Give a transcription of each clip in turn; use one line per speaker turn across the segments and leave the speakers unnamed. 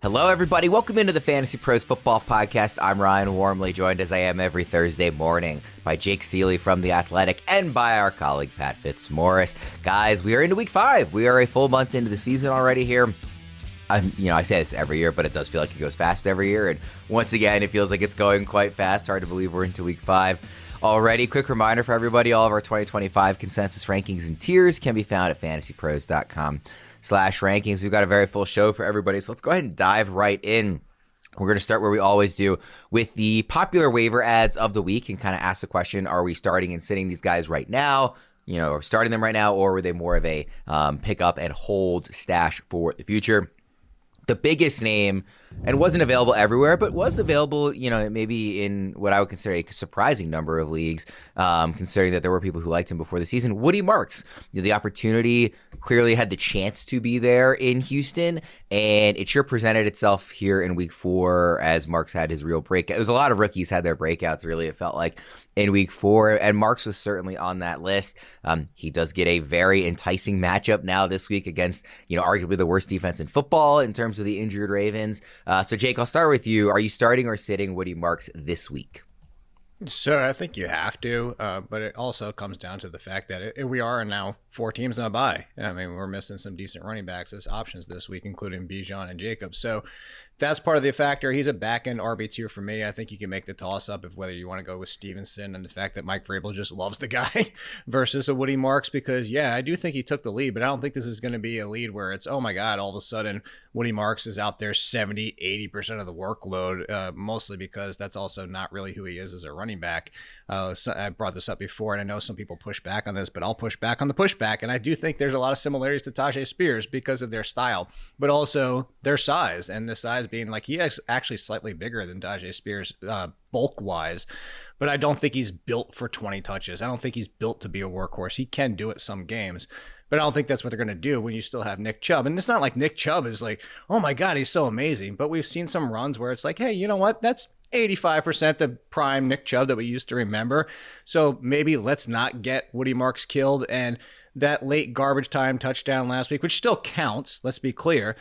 Hello, everybody. Welcome into the Fantasy Pros Football Podcast. I'm Ryan Wormeli, joined as I am every Thursday morning by Jake Ciely from The Athletic and by our colleague, Pat Fitmaurice. Guys, we are into week 5. We are a full month into the season already here. I say this every year, but it does feel like it goes fast every year. And once again, it feels like it's going quite fast. Hard to believe we're into week 5 already. Quick reminder for everybody, all of our 2025 consensus rankings and tiers can be found at fantasypros.com/rankings. We've got a very full show for everybody, so let's go ahead and dive right in. We're going to start where we always do with the popular waiver ads of the week and kind of ask the question, are we starting and sitting these guys right now? Or starting them right now, or were they more of a pick up and hold stash for the future? The biggest name, and wasn't available everywhere, but was available, maybe in what I would consider a surprising number of leagues, considering that there were people who liked him before the season. Woody Marks, the opportunity clearly had the chance to be there in Houston, and it sure presented itself here in week 4 as Marks had his real breakout. It was a lot of rookies had their breakouts, really, it felt like, in week 4, and Marks was certainly on that list. He does get a very enticing matchup now this week against, arguably the worst defense in football in terms of the injured Ravens. So Jake, I'll start with you. Are you starting or sitting Woody Marks this week?
So I think you have to, but it also comes down to the fact that we are now 4 teams in a bye. I mean, we're missing some decent running backs as options this week, including Bijan and Jacobs. So that's part of the factor. He's a back-end RB2 for me. I think you can make the toss-up of whether you want to go with Stevenson and the fact that Mike Vrabel just loves the guy versus a Woody Marks because, yeah, I do think he took the lead, but I don't think this is going to be a lead where it's, oh, my God, all of a sudden Woody Marks is out there 70, 80% of the workload, mostly because that's also not really who he is as a running back. So I brought this up before, and I know some people push back on this, but I'll push back on the pushback, and I do think there's a lot of similarities to Tyjae Spears because of their style, but also their size, and the size being like he is actually slightly bigger than Tyjae Spears bulk-wise, but I don't think he's built for 20 touches. I don't think he's built to be a workhorse. He can do it some games, but I don't think that's what they're going to do when you still have Nick Chubb. And it's not like Nick Chubb is like, oh my God, he's so amazing, but we've seen some runs where it's like, hey, you know what? That's 85% the prime Nick Chubb that we used to remember. So maybe let's not get Woody Marks killed. And that late garbage time touchdown last week, which still counts, let's be clear,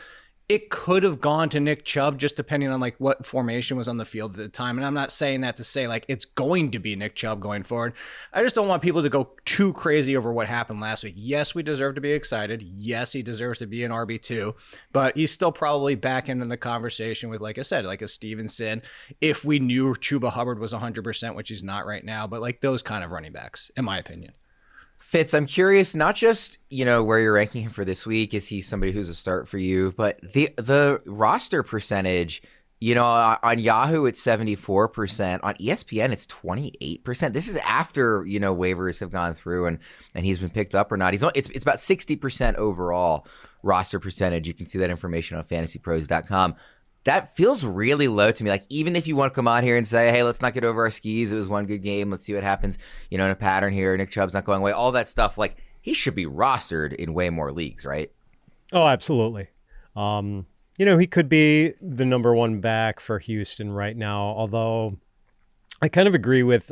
it could have gone to Nick Chubb just depending on like what formation was on the field at the time. And I'm not saying that to say like it's going to be Nick Chubb going forward. I just don't want people to go too crazy over what happened last week. Yes, we deserve to be excited. Yes, he deserves to be an RB2, but he's still probably back into the conversation with, like I said, like a Stevenson, if we knew Chuba Hubbard was 100%, which he's not right now, but like those kind of running backs, in my opinion.
Fitz, I'm curious, not just, where you're ranking him for this week, is he somebody who's a start for you, but the roster percentage, on Yahoo it's 74%, on ESPN it's 28%. This is after, waivers have gone through and he's been picked up or not. It's about 60% overall roster percentage. You can see that information on fantasypros.com. That feels really low to me. Like, even if you want to come on here and say, hey, let's not get over our skis. It was one good game. Let's see what happens, in a pattern here. Nick Chubb's not going away. All that stuff, like, he should be rostered in way more leagues, right?
Oh, absolutely. He could be the number 1 back for Houston right now, although I kind of agree with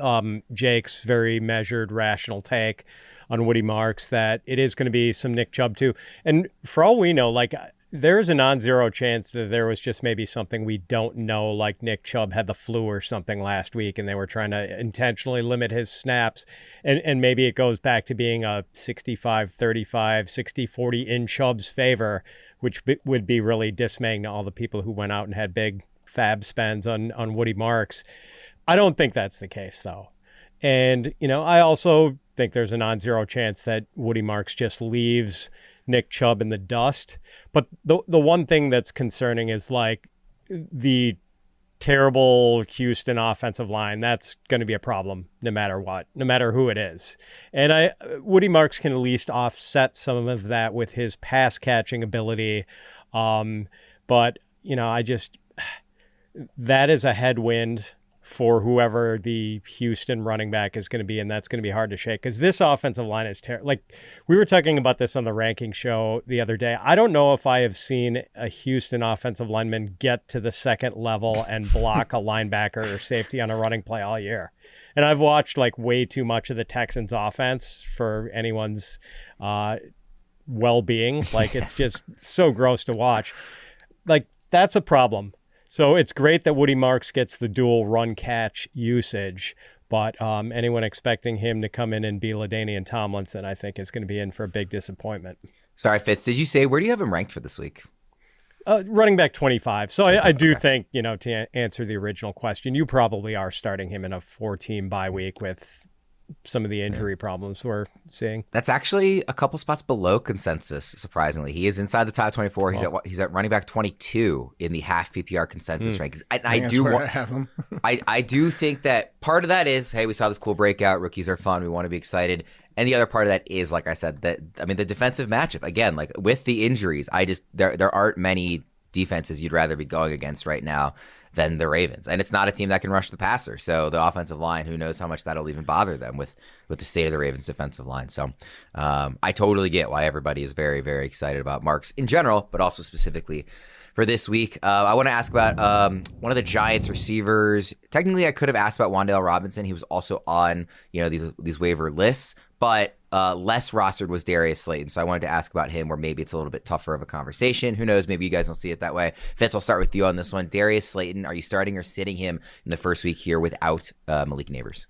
Jake's very measured, rational take on Woody Marks that it is going to be some Nick Chubb too. And for all we know, like, there's a non-zero chance that there was just maybe something we don't know, like Nick Chubb had the flu or something last week and they were trying to intentionally limit his snaps. And maybe it goes back to being a 65-35, 60-40 in Chubb's favor, which would be really dismaying to all the people who went out and had big fab spends on Woody Marks. I don't think that's the case, though. And, I also think there's a non-zero chance that Woody Marks just leaves Nick Chubb in the dust. But the one thing that's concerning is like the terrible Houston offensive line. That's going to be a problem no matter what, no matter who it is. And Woody Marks can at least offset some of that with his pass catching ability. But, that is a headwind for whoever the Houston running back is going to be, and that's going to be hard to shake because this offensive line is terrible. Like, we were talking about this on the ranking show the other day. I don't know if I have seen a Houston offensive lineman get to the second level and block a linebacker or safety on a running play all year. And I've watched like way too much of the Texans offense for anyone's well-being. Like, it's just so gross to watch. Like, that's a problem. So it's great that Woody Marks gets the dual run catch usage, but anyone expecting him to come in and be LaDainian Tomlinson, I think, is going to be in for a big disappointment.
Sorry, Fitz, did you say, where do you have him ranked for this week?
Running back 25. So I do think, to answer the original question, you probably are starting him in a 4-team bye week with some of the injury problems we're seeing.
That's actually a couple spots below consensus, surprisingly. He is inside the top 24. He's at running back 22 in the half PPR consensus rankings. I do think that part of that is, hey, we saw this cool breakout. Rookies are fun. We want to be excited. And the other part of that is, like I said, the defensive matchup. Again, like with the injuries, there aren't many defenses you'd rather be going against right now than the Ravens. And it's not a team that can rush the passer. So the offensive line, who knows how much that'll even bother them with the state of the Ravens defensive line. So I totally get why everybody is very, very excited about Marks in general, but also specifically for this week. I want to ask about one of the Giants receivers. Technically, I could have asked about Wan'Dale Robinson. He was also on these waiver lists, but less rostered was Darius Slayton. So I wanted to ask about him, where maybe it's a little bit tougher of a conversation. Who knows? Maybe you guys don't see it that way. Fitz, I'll start with you on this one. Darius Slayton, are you starting or sitting him in the first week here without Malik Neighbors?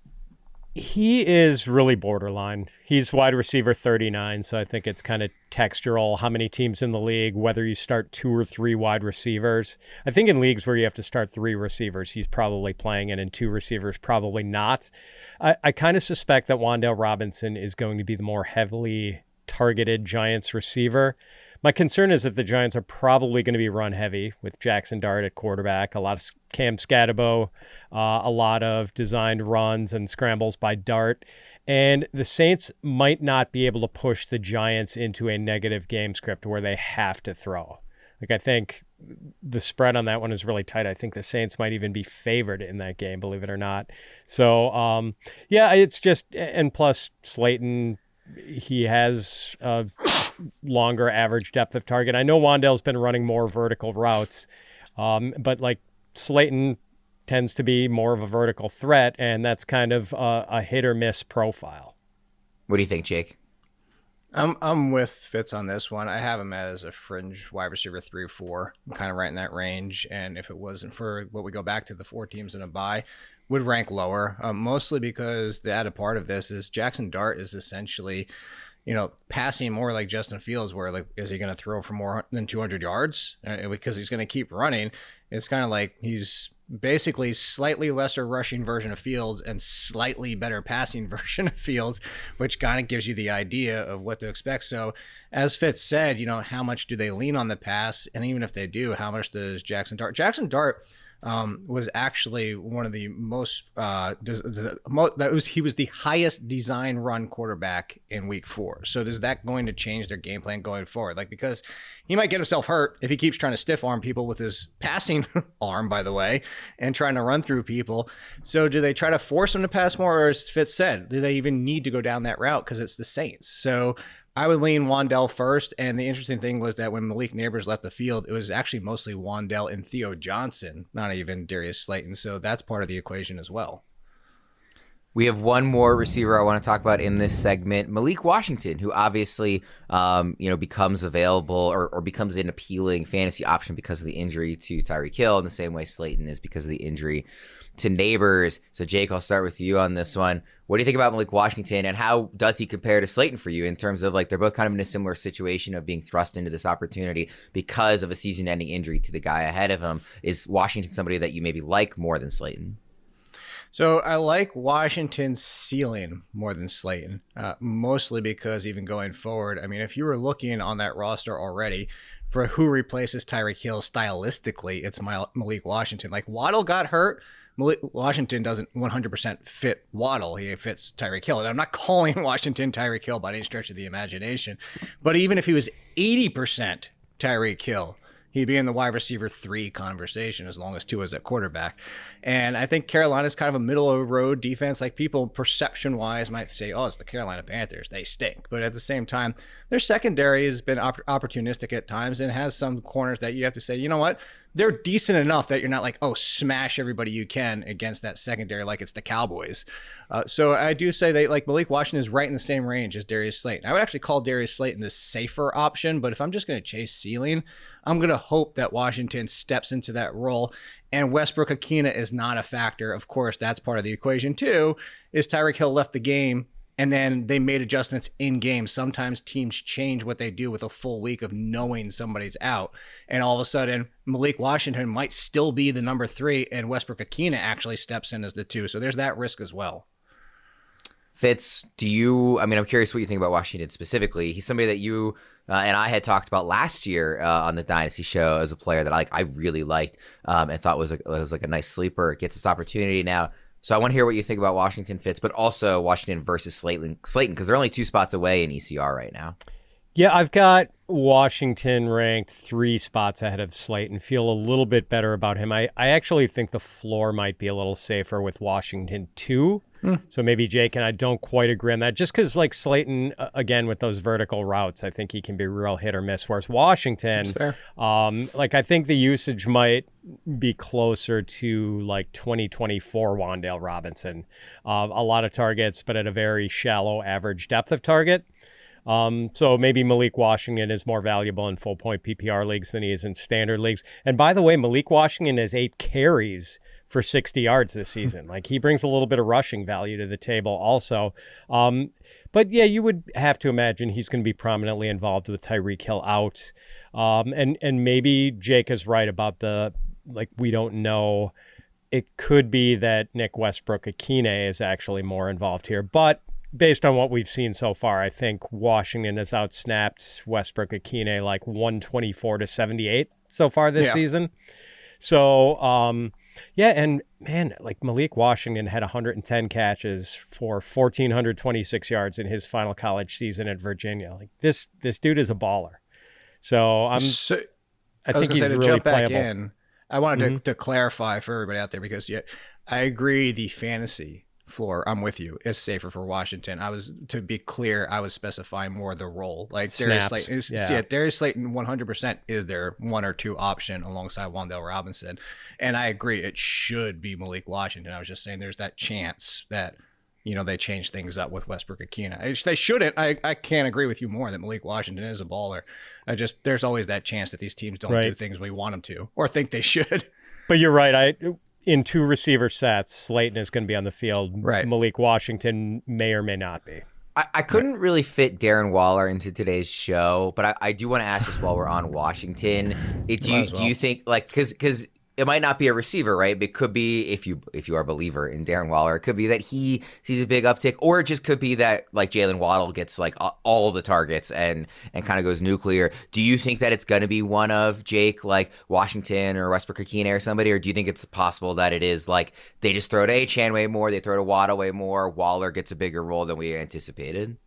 He is really borderline. He's wide receiver 39, so I think it's kind of textural how many teams in the league, whether you start 2 or 3 wide receivers. I think in leagues where you have to start 3 receivers, he's probably playing, and in 2 receivers, probably not. I kind of suspect that Wan'Dale Robinson is going to be the more heavily targeted Giants receiver. My concern is that the Giants are probably going to be run heavy with Jackson Dart at quarterback, a lot of Cam Scatterbo, a lot of designed runs and scrambles by Dart. And the Saints might not be able to push the Giants into a negative game script where they have to throw. I think the spread on that one is really tight. I think the Saints might even be favored in that game, believe it or not. So, it's just, and plus Slayton, he has a longer average depth of target. I know Wan'Dale's been running more vertical routes, but like Slayton tends to be more of a vertical threat, and that's kind of a hit or miss profile.
What do you think, Jake?
I'm with Fitz on this one. I have him as a fringe wide receiver 3 or 4. I'm kind of right in that range. And if it wasn't for what we go back to the 4 teams in a bye, would rank lower, mostly because the added part of this is Jackson Dart is essentially, passing more like Justin Fields, where like, is he going to throw for more than 200 yards? Because he's going to keep running. It's kind of like he's basically slightly lesser rushing version of Fields and slightly better passing version of Fields, which kind of gives you the idea of what to expect. So as Fitz said, how much do they lean on the pass? And even if they do, how much does Jackson Dart? Jackson Dart was actually one of the most he was the highest design run quarterback in week 4. So is that going to change their game plan going forward? Because he might get himself hurt if he keeps trying to stiff arm people with his passing arm, by the way, and trying to run through people. So do they try to force him to pass more, or as Fitz said, do they even need to go down that route because it's the Saints? So I would lean Wan'Dale first, and the interesting thing was that when Malik Neighbors left the field, it was actually mostly Wan'Dale and Theo Johnson, not even Darius Slayton, so that's part of the equation as well.
We have one more receiver I want to talk about in this segment, Malik Washington, who obviously, becomes available or becomes an appealing fantasy option because of the injury to Tyreek Hill, in the same way Slayton is because of the injury to Neighbors. So Jake, I'll start with you on this one. What do you think about Malik Washington, and how does he compare to Slayton for you in terms of they're both kind of in a similar situation of being thrust into this opportunity because of a season-ending injury to the guy ahead of him? Is Washington somebody that you maybe like more than Slayton?
So I like Washington's ceiling more than Slayton, mostly because even going forward, if you were looking on that roster already for who replaces Tyreek Hill stylistically, it's Malik Washington. Waddle got hurt. Malik Washington doesn't 100% fit Waddle. He fits Tyreek Hill. And I'm not calling Washington Tyreek Hill by any stretch of the imagination. But even if he was 80% Tyreek Hill, he'd be in the wide receiver 3 conversation as long as Tua's at quarterback. And I think Carolina's kind of a middle of the road defense. People perception-wise might say, oh, it's the Carolina Panthers. They stink. But at the same time, their secondary has been opportunistic at times and has some corners that you have to say, you know what? They're decent enough that you're not smash everybody you can against that secondary like it's the Cowboys. So I do say that Malik Washington is right in the same range as Darius Slayton. I would actually call Darius Slayton the safer option, but if I'm just going to chase ceiling, I'm going to hope that Washington steps into that role. And Westbrook-Ikhine is not a factor. Of course, that's part of the equation too, is Tyreek Hill left the game and then they made adjustments in game. Sometimes teams change what they do with a full week of knowing somebody's out. And all of a sudden, Malik Washington might still be the number 3 and Westbrook-Ikhine actually steps in as the 2. So there's that risk as well.
Fitz, I'm curious what you think about Washington specifically. He's somebody that you and I had talked about last year on the Dynasty show as a player that I really liked and thought was like a nice sleeper. Gets this opportunity now. So I want to hear what you think about Washington, Fitz, but also Washington versus Slayton, because they're only 2 spots away in ECR right now.
Yeah, I've got Washington ranked 3 spots ahead of Slayton. Feel a little bit better about him. I actually think the floor might be a little safer with Washington too. So maybe Jake and I don't quite agree on that. Just because like Slayton, again, with those vertical routes, I think he can be real hit or miss. Whereas Washington, I think the usage might be closer to like 2024 Wan'Dale Robinson. A lot of targets, but at a very shallow average depth of target. So maybe Malik Washington is more valuable in full point PPR leagues than he is in standard leagues. And by the way, Malik Washington has 8 carries for 60 yards this season. Like he brings a little bit of rushing value to the table also. But yeah, you would have to imagine he's going to be prominently involved with Tyreek Hill out. And maybe Jake is right about we don't know. It could be that Nick Westbrook-Ikhine is actually more involved here, but based on what we've seen so far, I think Washington has outsnapped Westbrook-Ikhine like 124-78 so far this season. So, and man, like Malik Washington had 110 catches for 1,426 yards in his final college season at Virginia. Like this dude is a baller. So I think he's really playable.
I wanted to clarify for everybody out there because I agree the fantasy floor, I'm with you, is safer for Washington. To be clear, I was specifying more the role. Like Darius Slayton, Darius Slayton 100% is their 1 or 2 option alongside Wan'Dale Robinson. And I agree, it should be Malik Washington. I was just saying there's that chance that, they change things up with Westbrook-Ikhine. They shouldn't. I can't agree with you more that Malik Washington is a baller. There's always that chance that these teams don't do things we want them to or think they should.
But you're right. In 2 receiver sets, Slayton is going to be on the field. Right. Malik Washington may or may not be.
I couldn't really fit Darren Waller into today's show, but I do want to ask this while we're on Washington. Do you think, because it might not be a receiver, right? But it could be, if you are a believer in Darren Waller, it could be that he sees a big uptick, or it just could be that like Jaylen Waddle gets like all the targets and kind of goes nuclear. Do you think that it's going to be one of Jake, like Washington or Westbrook-Ikhine or somebody, or do you think it's possible that it is like they just throw to Achane way more, they throw to Waddle way more, Waller gets a bigger role than we anticipated?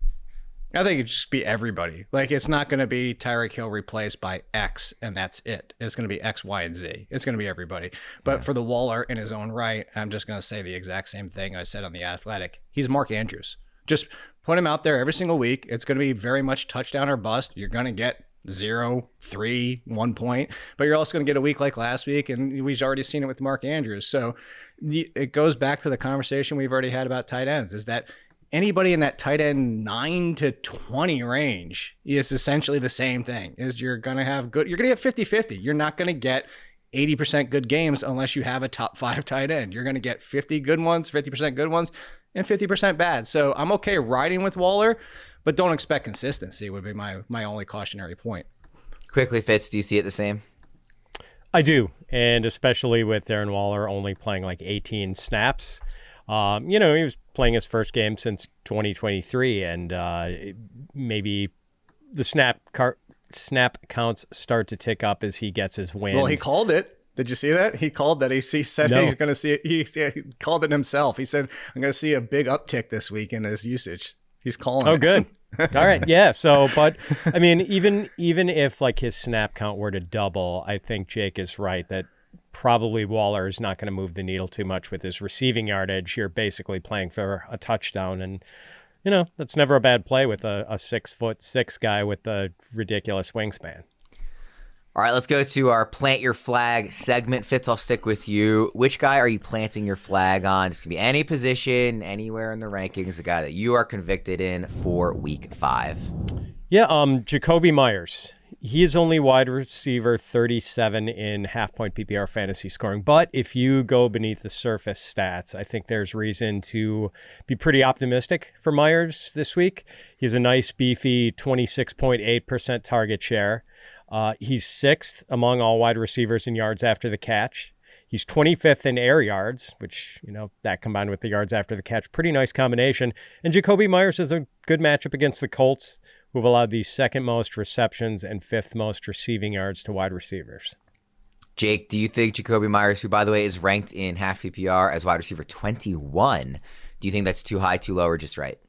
I think it'd just be everybody. Like, it's not going to be Tyreek Hill replaced by X and that's it. It's going to be X, Y, and Z. It's going to be everybody. But for the Waller in his own right, I'm just going to say the exact same thing I said on The Athletic. He's Mark Andrews. Just put him out there every single week. It's going to be very much touchdown or bust. You're going to get 0, 3, 1 point, but you're also going to get a week like last week, and we've already seen it with Mark Andrews. So it goes back to the conversation we've already had about tight ends, is that anybody in that tight end 9 to 20 range is essentially the same thing. Is you're going to get 50-50. You're not going to get 80% good games unless you have a top 5 tight end. You're going to get 50 good ones, 50% good ones, and 50% bad. So I'm okay riding with Waller, but don't expect consistency would be my only cautionary point.
Quickly, Fitz, do you see it the same?
I do, and especially with Darren Waller only playing like 18 snaps. He was playing his first game since 2023, and maybe the snap counts start to tick up as he gets his win.
Well, he called it. Did you see that? He called that. He said he's going to see it. He called it himself. He said, I'm going to see a big uptick this week in his usage. He's calling it.
Oh, good. All right. Yeah. So, but I mean, even if like his snap count were to double, I think Jake is right that probably Waller is not going to move the needle too much with his receiving yardage. You're basically playing for a touchdown, and that's never a bad play with a 6'6" guy with a ridiculous wingspan.
All right, let's go to our plant your flag segment. Fitz, I'll stick with you. Which guy are you planting your flag on? This can be any position, anywhere in the rankings, the guy that you are convicted in for week 5.
Yeah, Jakobi Meyers. He is only wide receiver 37 in half-point PPR fantasy scoring. But if you go beneath the surface stats, I think there's reason to be pretty optimistic for Meyers this week. He has a nice, beefy 26.8% target share. He's 6th among all wide receivers in yards after the catch. He's 25th in air yards, which, that combined with the yards after the catch, pretty nice combination. And Jakobi Meyers is a good matchup against the Colts, who have allowed the 2nd most receptions and 5th most receiving yards to wide receivers.
Jake, do you think Jakobi Meyers, who, by the way, is ranked in half PPR as wide receiver 21, do you think that's too high, too low, or just right?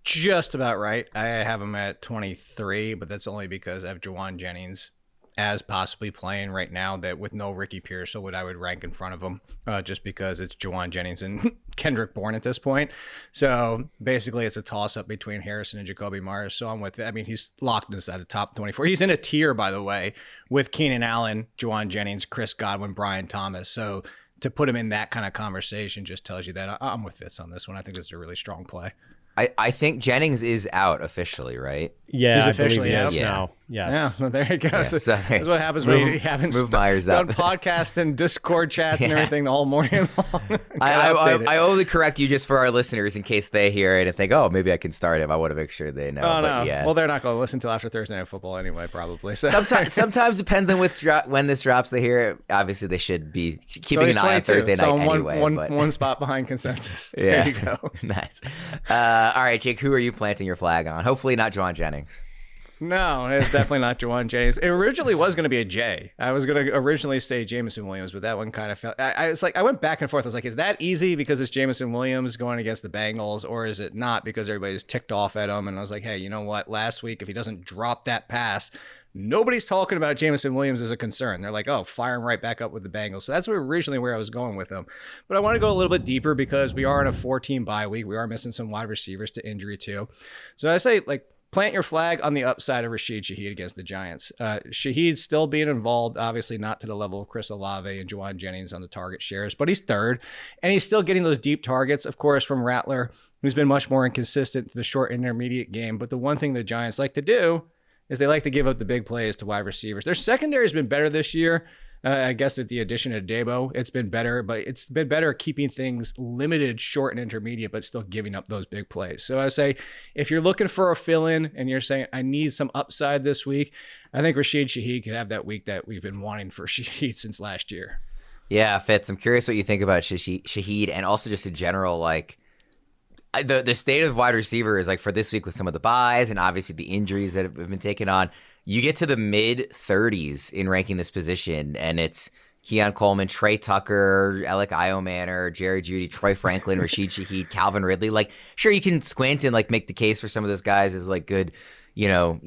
Just about right. I have him at 23, but that's only because I have Jauan Jennings as possibly playing right now, that with no Ricky Pearsall, I would rank in front of him, just because it's Jauan Jennings and Kendrick Bourne at this point. So basically it's a toss-up between Harrison and Jakobi Meyers. So I'm with it. I mean, he's locked inside the top 24. He's in a tier, by the way, with Keenan Allen, Jauan Jennings, Chris Godwin, Brian Thomas. So to put him in that kind of conversation just tells you that I'm with Fitz on this one. I think this is a really strong play.
I think Jennings is out officially, right?
Yeah,
he's
I
officially
believe
out
he is now. Yes.
Yeah, well, there you go.
Yeah,
So that's what happens when you haven't done podcast and Discord chats and everything the whole morning long.
I only correct you just for our listeners in case they hear it and think, oh, maybe I can start him. I want to make sure they know.
Oh,
but
no.
Yeah.
Well, they're not going to listen until after Thursday Night Football anyway, probably. So.
Sometimes depends on when this drops. They hear it. Obviously, they should be keeping an eye on Thursday night anyway.
One spot behind consensus.
Yeah.
There you go.
Nice. All right, Jake, who are you planting your flag on? Hopefully not Jauan Jennings.
No, it's definitely not Jauan Jennings. It originally was going to be a J. I was going to originally say Jameson Williams, but that one kind of felt. I went back and forth. I was like, is that easy because it's Jameson Williams going against the Bengals, or is it not because everybody's ticked off at him? And I was like, hey, you know what? Last week, if he doesn't drop that pass, nobody's talking about Jameson Williams as a concern. They're like, oh, fire him right back up with the Bengals. So that's originally where I was going with him. But I want to go a little bit deeper because we are in a 4-team bye week. We are missing some wide receivers to injury too. So I say, plant your flag on the upside of Rashid Shaheed against the Giants. Shaheed still being involved, obviously not to the level of Chris Olave and Jauan Jennings on the target shares, but he's 3rd, and he's still getting those deep targets, of course, from Rattler, who's been much more inconsistent to the short intermediate game. But the one thing the Giants like to do is they like to give up the big plays to wide receivers. Their secondary has been better this year. I guess with the addition of Debo, it's been better, but it's been better keeping things limited, short and intermediate, but still giving up those big plays. So I say, if you're looking for a fill-in and you're saying, I need some upside this week, I think Rashid Shaheed could have that week that we've been wanting for Shaheed since last year.
Yeah, Fitz, I'm curious what you think about Shaheed and also just in general, the state of wide receiver is for this week with some of the buys and obviously the injuries that have been taken on. You get to the mid-30s in ranking this position, and it's Keon Coleman, Trey Tucker, Alec Iomanner, Jerry Jeudy, Troy Franklin, Rashid Shaheed, Calvin Ridley. Sure, you can squint and make the case for some of those guys as good. You're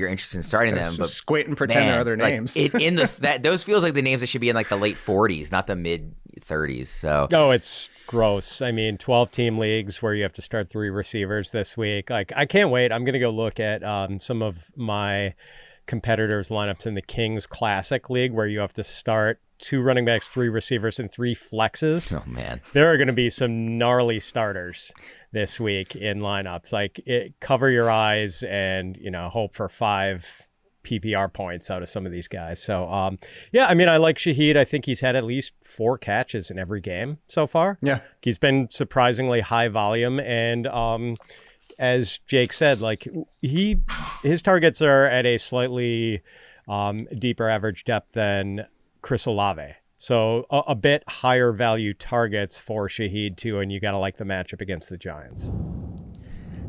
interested in starting them, but
squint and pretend they're other names.
Those feels like the names that should be in the late 40s, not the mid 30s. So
it's gross. I mean, 12-team leagues where you have to start 3 receivers this week. I can't wait. I'm gonna go look at some of my competitors' lineups in the Kings Classic League where you have to start 2 running backs, 3 receivers, and 3 flexes.
Oh man,
there are going to be some gnarly starters this week in lineups. Cover your eyes and hope for 5 PPR points out of some of these guys. So I mean, I like Shaheed. I think he's had at least 4 catches in every game so far.
Yeah,
he's been surprisingly high volume, and as Jake said, his targets are at a slightly deeper average depth than Chris Olave. So a bit higher value targets for Shaheed too, and you got to like the matchup against the Giants.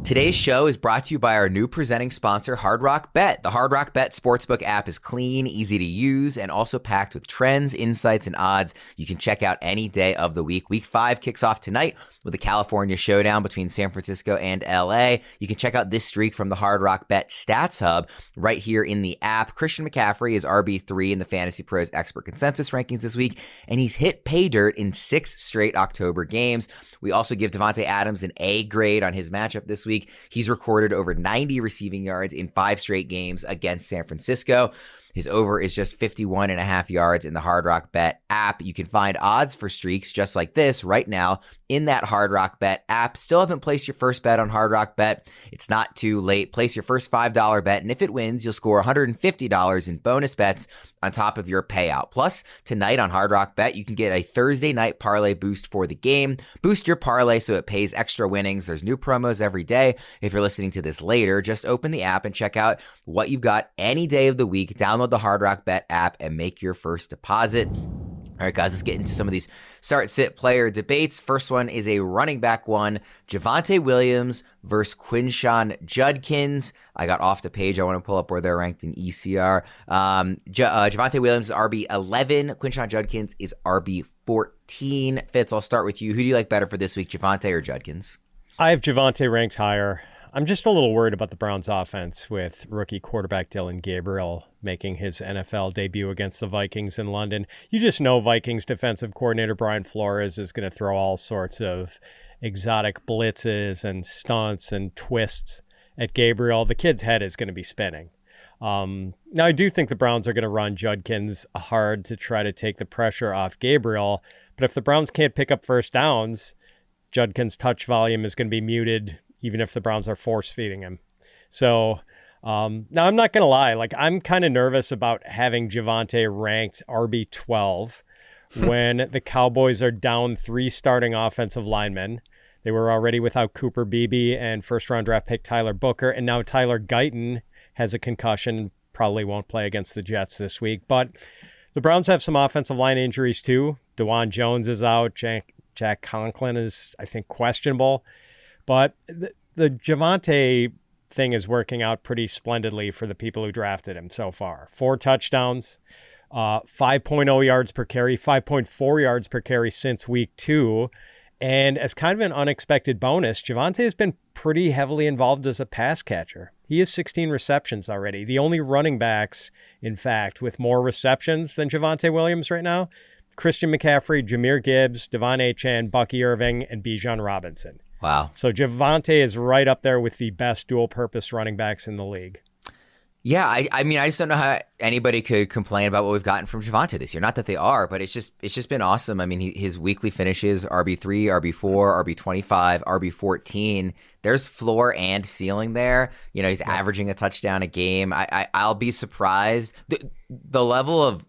Today's show is brought to you by our new presenting sponsor, Hard Rock Bet. The Hard Rock Bet Sportsbook app is clean, easy to use, and also packed with trends, insights, and odds you can check out any day of the week. Week 5 kicks off tonight with the California showdown between San Francisco and LA. You can check out this streak from the Hard Rock Bet Stats Hub right here in the app. Christian McCaffrey is RB3 in the Fantasy Pros Expert Consensus rankings this week, and he's hit pay dirt in 6 straight October games. We also give Davante Adams an A grade on his matchup this week. He's recorded over 90 receiving yards in 5 straight games against San Francisco. His over is just 51.5 yards in the Hard Rock Bet app. You can find odds for streaks just like this right now in that Hard Rock Bet app. Still haven't placed your first bet on Hard Rock Bet? It's not too late. Place your first $5 bet, and if it wins, you'll score $150 in bonus bets on top of your payout. Plus, tonight on Hard Rock Bet, you can get a Thursday night parlay boost for the game. Boost your parlay so it pays extra winnings. There's new promos every day. If you're listening to this later, just open the app and check out what you've got any day of the week. Download the Hard Rock Bet app and make your first deposit. All right, guys, let's get into some of these start-sit player debates. First one is a running back one. Javonte Williams versus Quinshon Judkins. I got off the page. I want to pull up where they're ranked in ECR. Javonte Williams is RB11. Quinshon Judkins is RB14. Fitz, I'll start with you. Who do you like better for this week, Javonte or Judkins?
I have Javonte ranked higher. I'm just a little worried about the Browns offense with rookie quarterback Dillon Gabriel making his NFL debut against the Vikings in London. You just know Vikings defensive coordinator Brian Flores is going to throw all sorts of exotic blitzes and stunts and twists at Gabriel. The kid's head is going to be spinning. Now, I do think the Browns are going to run Judkins hard to try to take the pressure off Gabriel. But if the Browns can't pick up first downs, Judkins' touch volume is going to be muted, even if the Browns are force-feeding him. So, now I'm not going to lie. Like, I'm kind of nervous about having Javonte ranked RB12 when the Cowboys are down 3 starting offensive linemen. They were already without Cooper Beebe and first-round draft pick Tyler Booker, and now Tyler Guyton has a concussion, probably won't play against the Jets this week. But the Browns have some offensive line injuries, too. DeJuan Jones is out. Jack Conklin is, I think, questionable. But the Javonte thing is working out pretty splendidly for the people who drafted him so far. 4 touchdowns, 5.0 yards per carry, 5.4 yards per carry since week 2. And as kind of an unexpected bonus, Javonte has been pretty heavily involved as a pass catcher. He has 16 receptions already. The only running backs, in fact, with more receptions than Javonte Williams right now, Christian McCaffrey, Jahmyr Gibbs, Devon Achane, Bucky Irving, and Bijan Robinson.
Wow.
So Javonte is right up there with the best dual-purpose running backs in the league.
Yeah, I mean, I just don't know how anybody could complain about what we've gotten from Javonte this year. Not that they are, but it's just been awesome. I mean, his weekly finishes, RB3, RB4, RB25, RB14. There's floor and ceiling there. You know, he's averaging a touchdown a game. I'll be surprised. The level of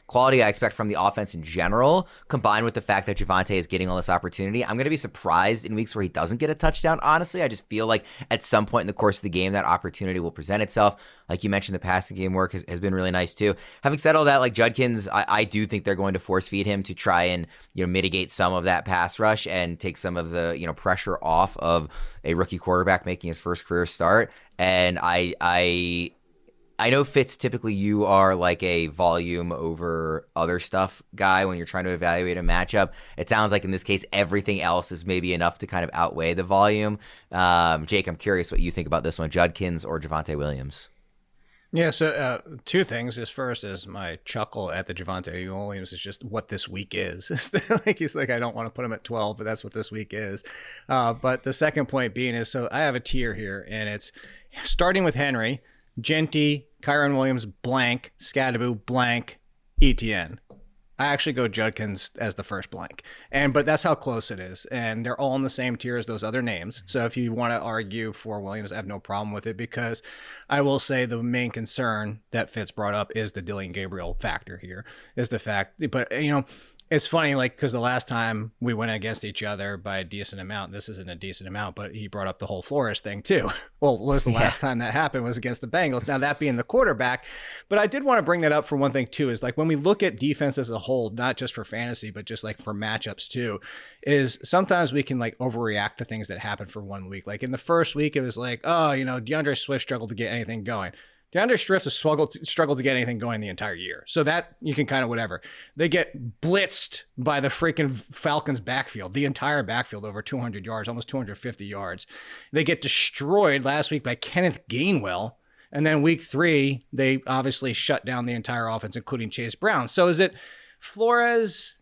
quality I expect from the offense in general, combined with the fact that Javonte is getting all this opportunity, I'm going to be surprised in weeks where he doesn't get a touchdown. Honestly, I just feel like at some point in the course of the game, that opportunity will present itself. Like you mentioned, the passing game work has been really nice too. Having said all that, like Judkins, I do think they're going to force feed him to try and, you know, mitigate some of that pass rush and take some of the, you know, pressure off of a rookie quarterback making his first career start. And I know, Fitz, typically you are like a volume over other stuff guy when you're trying to evaluate a matchup. It sounds like in this case, everything else is maybe enough to kind of outweigh the volume. Jake, I'm curious what you think about this one, Judkins or Javonte Williams?
Yeah, so 2 things. First is my chuckle at the Javonte Williams is just what this week is. Like he's like, I don't want to put him at 12, but that's what this week is. But the second point being is, so I have a tier here, and it's starting with Henry, Genty, Kyron Williams, blank, Scadaboo, blank, ETN. I actually go Judkins as the first blank. But that's how close it is. And they're all in the same tier as those other names. So if you want to argue for Williams, I have no problem with it, because I will say the main concern that Fitz brought up is the Dillon Gabriel factor here, is the fact. But, you know, it's funny, like, because the last time we went against each other by a decent amount, this isn't a decent amount, but he brought up the whole Flores thing too. Well, was the last time that happened was against the Bengals. Now, that being the quarterback. But I did want to bring that up for one thing too, is like when we look at defense as a whole, not just for fantasy, but just like for matchups too, is sometimes we can like overreact to things that happen for 1 week. Like in the first week, it was like, oh, you know, DeAndre Swift struggled to get anything going. DeAndre Swift has struggled to get anything going the entire year. So that you can kind of whatever. They get blitzed by the freaking Falcons backfield, the entire backfield, over 200 yards, almost 250 yards. They get destroyed last week by Kenneth Gainwell. And then week 3, they obviously shut down the entire offense, including Chase Brown. So is it Flores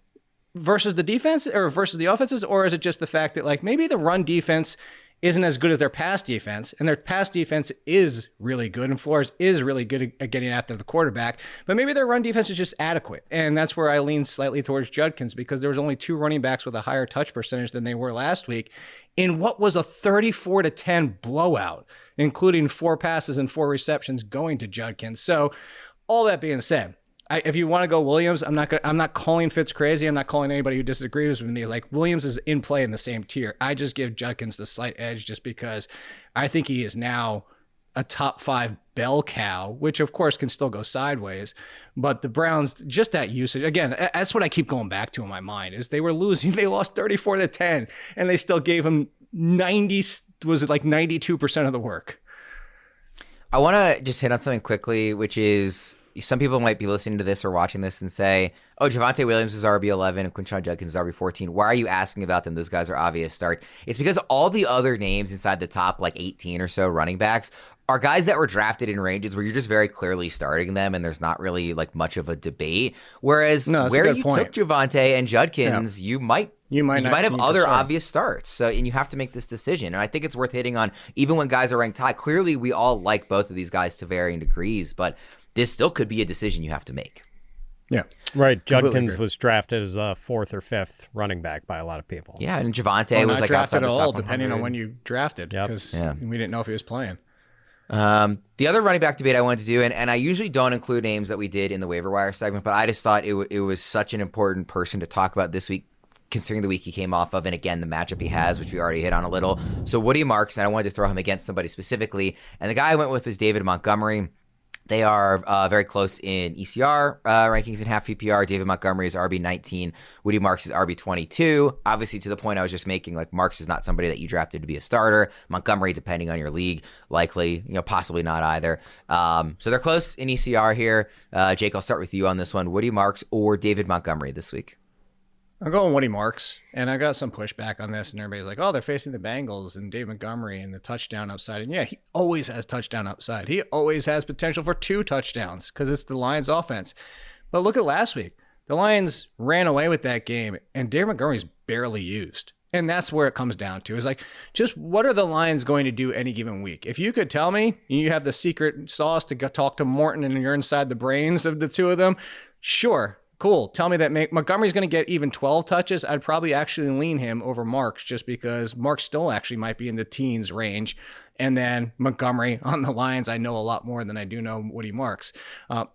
versus the defense or versus the offenses? Or is it just the fact that like maybe the run defense isn't as good as their pass defense, and their pass defense is really good, and Flores is really good at getting after the quarterback, but maybe their run defense is just adequate, and that's where I lean slightly towards Judkins, because there was only 2 running backs with a higher touch percentage than they were last week in what was a 34-10 blowout, including 4 passes and 4 receptions going to Judkins. So all that being said, if you want to go Williams, I'm not calling Fitz crazy. I'm not calling anybody who disagrees with me. Like, Williams is in play in the same tier. I just give Judkins the slight edge just because I think he is now a top 5 bell cow, which of course can still go sideways. But the Browns, just that usage, again, that's what I keep going back to in my mind, is they were losing. They lost 34-10, and they still gave him 92% of the work.
I want to just hit on something quickly, which is, some people might be listening to this or watching this and say, oh, Javonte Williams is RB11 and Quinshon Judkins is RB14. Why are you asking about them? Those guys are obvious starts. It's because all the other names inside the top, 18 or so running backs, are guys that were drafted in ranges where you're just very clearly starting them and there's not really much of a debate. Whereas where you took Javonte and Judkins, you might have other obvious starts. So, and you have to make this decision. And I think it's worth hitting on, even when guys are ranked high. Clearly, we all like both of these guys to varying degrees, but this still could be a decision you have to make.
Yeah.
Right. Judkins was drafted as a 4th or 5th running back by a lot of people.
Yeah, and Javonte was
drafted
outside
at
the
all,
top
depending on when you drafted, because we didn't know if he was playing.
The other running back debate I wanted to do, and I usually don't include names that we did in the waiver wire segment, but I just thought it was such an important person to talk about this week, considering the week he came off of, and again, the matchup he has, which we already hit on a little. So Woody Marks, and I wanted to throw him against somebody specifically, and the guy I went with is David Montgomery. They are very close in ECR rankings in half PPR. David Montgomery is RB19. Woody Marks is RB22. Obviously, to the point I was just making, Marks is not somebody that you drafted to be a starter. Montgomery, depending on your league, likely, possibly not either. So they're close in ECR here. Jake, I'll start with you on this one. Woody Marks or David Montgomery this week?
I'm going Woody Marks, and I got some pushback on this, and everybody's like, oh, they're facing the Bengals and Dave Montgomery and the touchdown upside. And yeah, he always has touchdown upside. He always has potential for 2 touchdowns because it's the Lions offense. But look at last week. The Lions ran away with that game, and Dave Montgomery's barely used. And that's where it comes down to, is just what are the Lions going to do any given week? If you could tell me you have the secret sauce to go talk to Morton and you're inside the brains of the 2 of them, sure. Cool. Tell me that Montgomery's going to get even 12 touches. I'd probably actually lean him over Marks, just because Marks still actually might be in the teens range. And then Montgomery on the Lions, I know a lot more than I do know Woody Marks,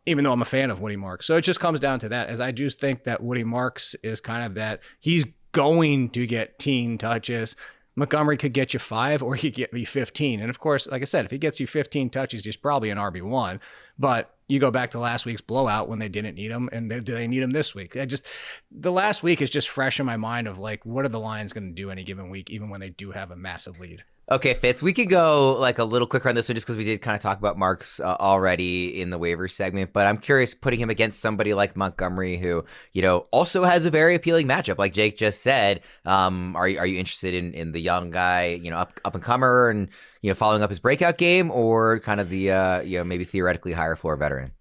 even though I'm a fan of Woody Marks. So it just comes down to that, as I just think that Woody Marks is kind of that he's going to get teen touches. Montgomery could get you 5 or he could get me 15. And of course, like I said, if he gets you 15 touches, he's probably an RB1. But you go back to last week's blowout when they didn't need him, and do they need him this week? The last week is just fresh in my mind of what are the Lions going to do any given week, even when they do have a massive lead.
Okay, Fitz, we could go a little quicker on this one just because we did kind of talk about Marks already in the waiver segment, but I'm curious, putting him against somebody like Montgomery who, also has a very appealing matchup. Like Jake just said, are you interested in the young guy, up and comer and, following up his breakout game, or kind of the, maybe theoretically higher floor veteran?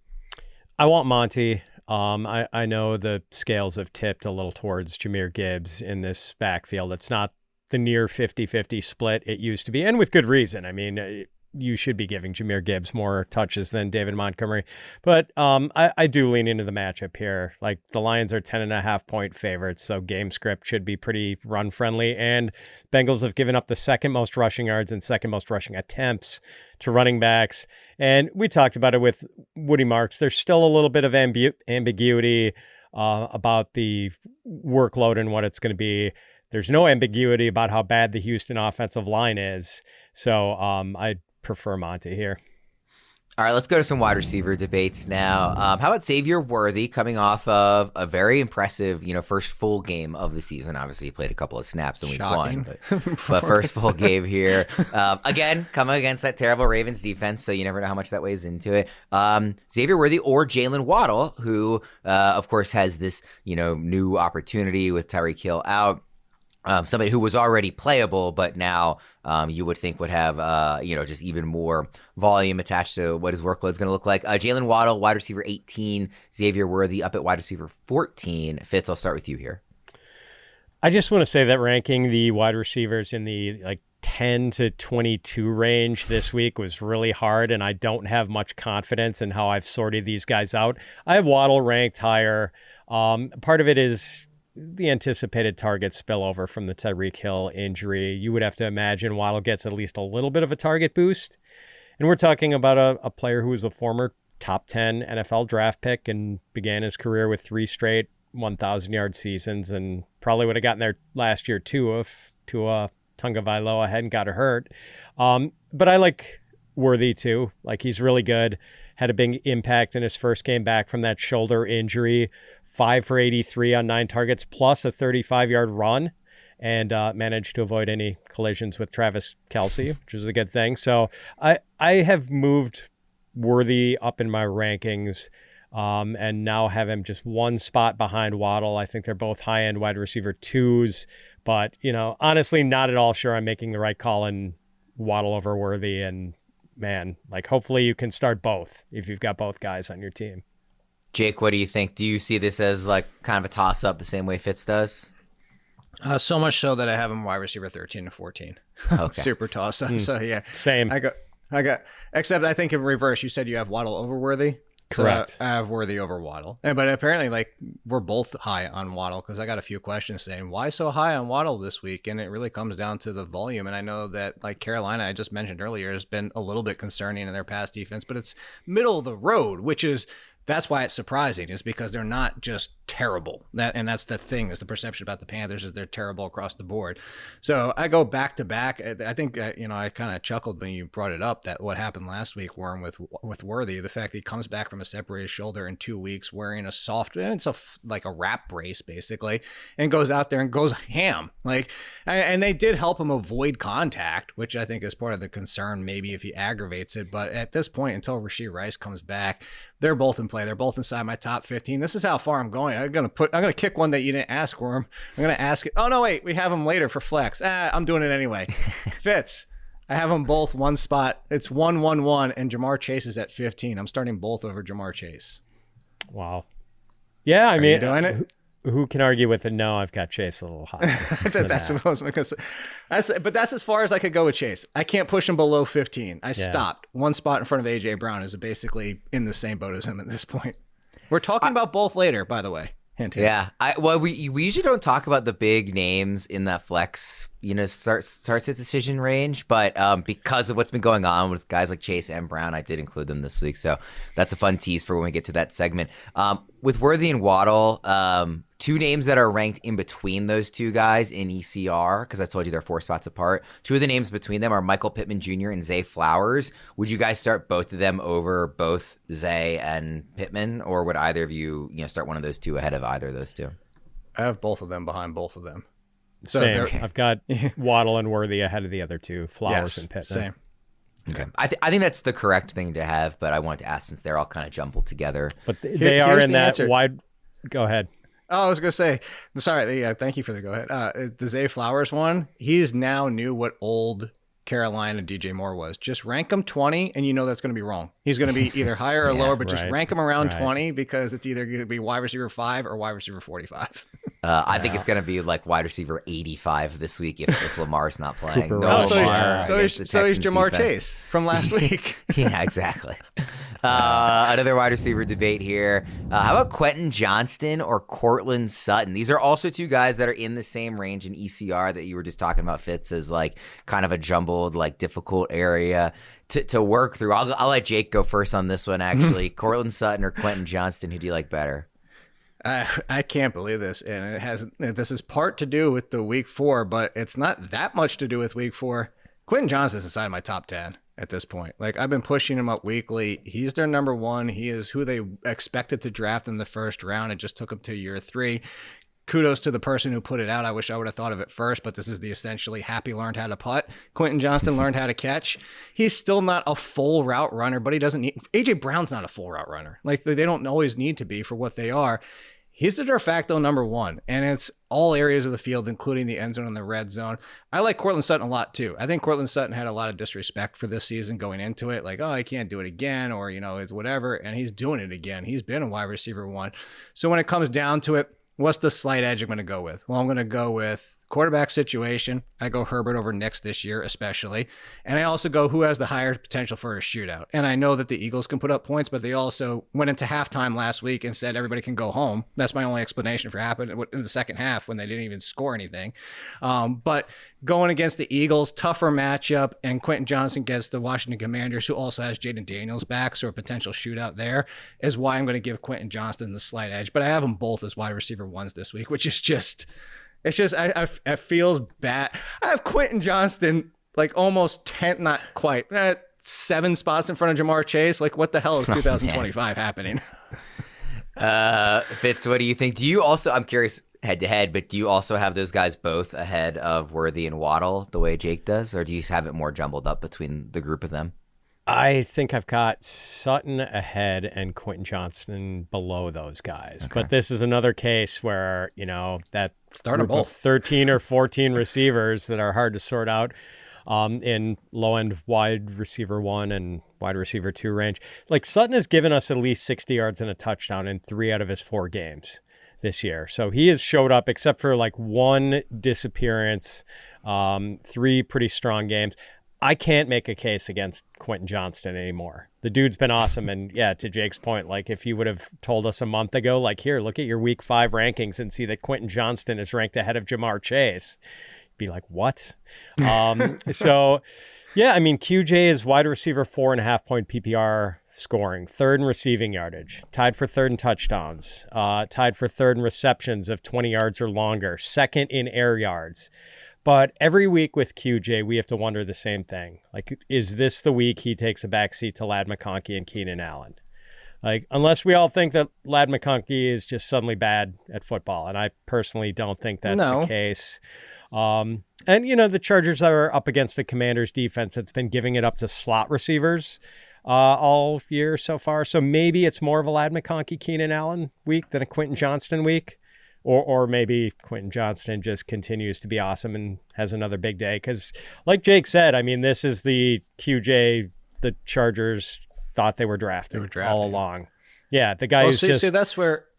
I want Monty. I know the scales have tipped a little towards Jahmyr Gibbs in this backfield. It's not the near 50-50 split it used to be, and with good reason. I mean, you should be giving Jahmyr Gibbs more touches than David Montgomery, but I do lean into the matchup here. The Lions are 10.5-point favorites, so game script should be pretty run friendly, and Bengals have given up the 2nd most rushing yards and 2nd most rushing attempts to running backs. And we talked about it with Woody Marks. There's still a little bit of ambiguity about the workload and what it's going to be. There's no ambiguity about how bad the Houston offensive line is. So I prefer Monty here.
All right, let's go to some wide receiver debates now. How about Xavier Worthy coming off of a very impressive, first full game of the season? Obviously, he played a couple of snaps in week 1, but first full game here. Again, coming against that terrible Ravens defense, so you never know how much that weighs into it. Xavier Worthy or Jaylen Waddle, who, of course, has this, new opportunity with Tyreek Hill out. Somebody who was already playable, but now you would think would have, just even more volume attached to what his workload is going to look like. Jaylen Waddle, wide receiver 18. Xavier Worthy up at wide receiver 14. Fitz, I'll start with you here.
I just want to say that ranking the wide receivers in the 10 to 22 range this week was really hard, and I don't have much confidence in how I've sorted these guys out. I have Waddle ranked higher. Part of it is the anticipated target spillover from the Tyreek Hill injury. You would have to imagine Waddle gets at least a little bit of a target boost. And we're talking about a player who was a former top 10 NFL draft pick and began his career with 3 straight 1,000-yard seasons, and probably would have gotten there last year too if Tua Tagovailoa hadn't got hurt. But I like Worthy too. Like, he's really good. Had a big impact in his first game back from that shoulder injury. 5 for 83 on 9 targets, plus a 35-yard run, and managed to avoid any collisions with Travis Kelce, which is a good thing. So I have moved Worthy up in my rankings, and now have him just one spot behind Waddle. I think they're both high-end wide receiver 2s, but, honestly, not at all sure I'm making the right call in Waddle over Worthy. And, man, like, hopefully you can start both if you've got both guys on your team.
Jake, what do you think? Do you see this as like kind of a toss-up the same way Fitz does?
So much so that I have him wide receiver 13 to 14.
Okay.
Super toss-up. So, yeah.
Same.
I got, except I think in reverse, you said you have Waddle over Worthy.
Correct.
So I have Worthy over Waddle. But apparently, like, we're both high on Waddle, because I got a few questions saying, why so high on Waddle this week? And it really comes down to the volume. And I know that, like, Carolina, I just mentioned earlier, has been a little bit concerning in their pass defense, but it's middle of the road, which is... That's why it's surprising, is because they're not just terrible. And that's the thing, is the perception about the Panthers is they're terrible across the board. So I go back to back. I think, I kind of chuckled when you brought it up, that what happened last week, Worm, with Worthy, the fact that he comes back from a separated shoulder in 2 weeks wearing a soft, it's like a wrap brace basically, and goes out there and goes ham. Like, and they did help him avoid contact, which I think is part of the concern, maybe if he aggravates it. But at this point, until Rashid Rice comes back, they're both in play. They're both inside my top 15. This is how far I'm going. I'm gonna kick one that you didn't ask for him. I'm gonna ask it. Oh no, wait, we have him later for flex. I'm doing it anyway. Fitz, I have them both one spot. It's 1-1-1, and Jamar Chase is at 15. I'm starting both over Jamar Chase.
Wow. Yeah, I mean,
you doing it?
Who can argue with it? No, I've got Chase a little high.
That's what I was going to say. But that's as far as I could go with Chase. I can't push him below 15. I stopped. One spot in front of A.J. Brown is basically in the same boat as him at this point. We're talking about both later, by the way. Hint.
Yeah. We usually don't talk about the big names in that flex, starts at decision range, but because of what's been going on with guys like Chase and Brown, I did include them this week. So that's a fun tease for when we get to that segment. With Worthy and Waddle, 2 names that are ranked in between those 2 guys in ECR, because I told you they're 4 spots apart. 2 of the names between them are Michael Pittman Jr. and Zay Flowers. Would you guys start both of them over both Zay and Pittman, or would either of you, start one of those 2 ahead of either of those 2?
I have both of them behind both of them.
So same. I've got Waddle and Worthy ahead of the other 2, Flowers and Pittman.
Same.
Okay. I think that's the correct thing to have, but I wanted to ask, since they're all kind of jumbled together.
But they are in that wide. Go ahead.
Oh, I was going to say, sorry, thank you for the go ahead. The Zay Flowers one, he's now knew what old Carolina DJ Moore was. Just rank him 20, and that's going to be wrong. He's going to be either higher or lower, but just rank him around 20, because it's either going to be wide receiver 5 or wide receiver 45.
I think it's going to to be like wide receiver 85 this week if Lamar's not playing.
So he's Jamar Chase from last week.
Yeah, exactly. Another wide receiver debate here. How about Quentin Johnston or Courtland Sutton? These are also 2 guys that are in the same range in ECR that you were just talking about, Fitz, as like kind of a jumbled, like difficult area to work through. I'll let Jake go first on this one, actually. Courtland Sutton or Quentin Johnston, who do you like better?
I can't believe this, and this is part to do with the week 4, but it's not that much to do with week 4. Quentin Johnston's inside my top 10 at this point. Like, I've been pushing him up weekly. He's their number 1. He is who they expected to draft in the first round. It just took him to year 3. Kudos to the person who put it out. I wish I would have thought of it first, but this is the essentially Happy learned how to putt. Quentin Johnston learned how to catch. He's still not a full route runner, but he doesn't need... A.J. Brown's not a full route runner. Like, they don't always need to be for what they are. He's the de facto number 1, and it's all areas of the field, including the end zone and the red zone. I like Courtland Sutton a lot, too. I think Courtland Sutton had a lot of disrespect for this season going into it. Like, I can't do it again, or, it's whatever. And he's doing it again. He's been a wide receiver 1. So when it comes down to it, what's the slight edge I'm going to go with? Well, I'm going to go with quarterback situation, I go Herbert over Nix this year, especially. And I also go who has the higher potential for a shootout. And I know that the Eagles can put up points, but they also went into halftime last week and said everybody can go home. That's my only explanation for happening in the second half when they didn't even score anything. But going against the Eagles, tougher matchup, and Quentin Johnston gets the Washington Commanders, who also has Jaden Daniels back, so a potential shootout there is why I'm going to give Quentin Johnston the slight edge. But I have them both as wide receiver ones this week, which is just... it feels bad. I have Quentin Johnston like almost 10, not quite, 7 spots in front of Jamar Chase. Like, what the hell is 2025 happening?
Fitz, what do you think? Do you also, I'm curious head to head, but do you also have those guys both ahead of Worthy and Waddle the way Jake does? Or do you have it more jumbled up between the group of them?
I think I've got Sutton ahead and Quentin Johnston below those guys. Okay. But this is another case where, that
start
group of 13 or 14 receivers that are hard to sort out in low-end wide receiver 1 and wide receiver 2 range. Like, Sutton has given us at least 60 yards and a touchdown in 3 out of his 4 games this year. So he has showed up, except for like 1 disappearance, 3 pretty strong games. I can't make a case against Quentin Johnston anymore. The dude's been awesome. And yeah, to Jake's point, like if you would have told us a month ago, like, here, look at your week 5 rankings and see that Quentin Johnston is ranked ahead of Jamar Chase, you'd be like, what? So yeah, I mean, QJ is wide receiver 4.5 point PPR scoring, 3rd in receiving yardage, tied for 3rd in touchdowns, tied for 3rd in receptions of 20 yards or longer, 2nd in air yards. But every week with QJ, we have to wonder the same thing. Like, is this the week he takes a backseat to Ladd McConkey and Keenan Allen? Like, unless we all think that Ladd McConkey is just suddenly bad at football. And I personally don't think that's the case. And, the Chargers are up against the Commanders defense that's been giving it up to slot receivers all year so far. So maybe it's more of a Ladd McConkey, Keenan Allen week than a Quentin Johnston week. Or maybe Quentin Johnston just continues to be awesome and has another big day. Because like Jake said, I mean, this is the QJ the Chargers thought they were drafting all along. Yeah, the guy who's just...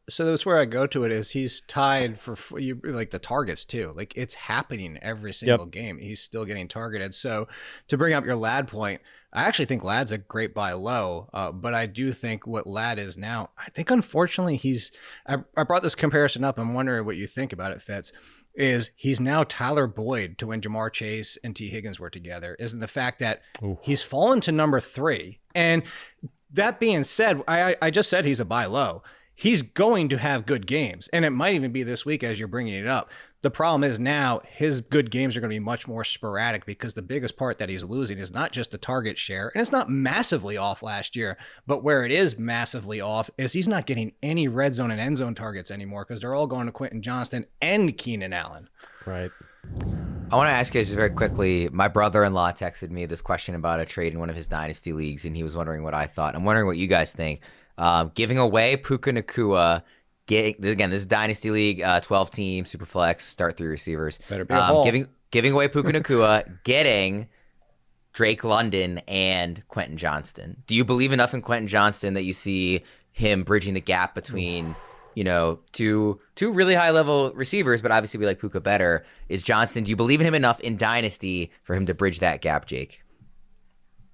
So that's where I go to it is he's tied for you, like the targets too. Like, it's happening every single game. He's still getting targeted. So to bring up your Ladd point, I actually think Ladd's a great buy low, but I do think what Ladd is now, I think unfortunately I brought this comparison up. I'm wondering what you think about it, Fitz, is he's now Tyler Boyd to when Jamar Chase and T. Higgins were together, isn't the fact that he's fallen to number 3. And that being said, I just said he's a buy low. He's going to have good games, and it might even be this week as you're bringing it up. The problem is now his good games are going to be much more sporadic because the biggest part that he's losing is not just the target share, and it's not massively off last year, but where it is massively off is he's not getting any red zone and end zone targets anymore because they're all going to Quentin Johnston and Keenan Allen.
Right.
I want to ask you guys just very quickly. My brother-in-law texted me this question about a trade in one of his dynasty leagues, and he was wondering what I thought. I'm wondering what you guys think. Giving away Puka Nacua. Again, this is Dynasty League, 12-team, super flex, start 3 receivers.
Better be a hole.
Giving away Puka Nacua, getting Drake London and Quentin Johnston. Do you believe enough in Quentin Johnston that you see him bridging the gap between, two really high-level receivers, but obviously we like Puka better? Is Johnston, do you believe in him enough in Dynasty for him to bridge that gap, Jake?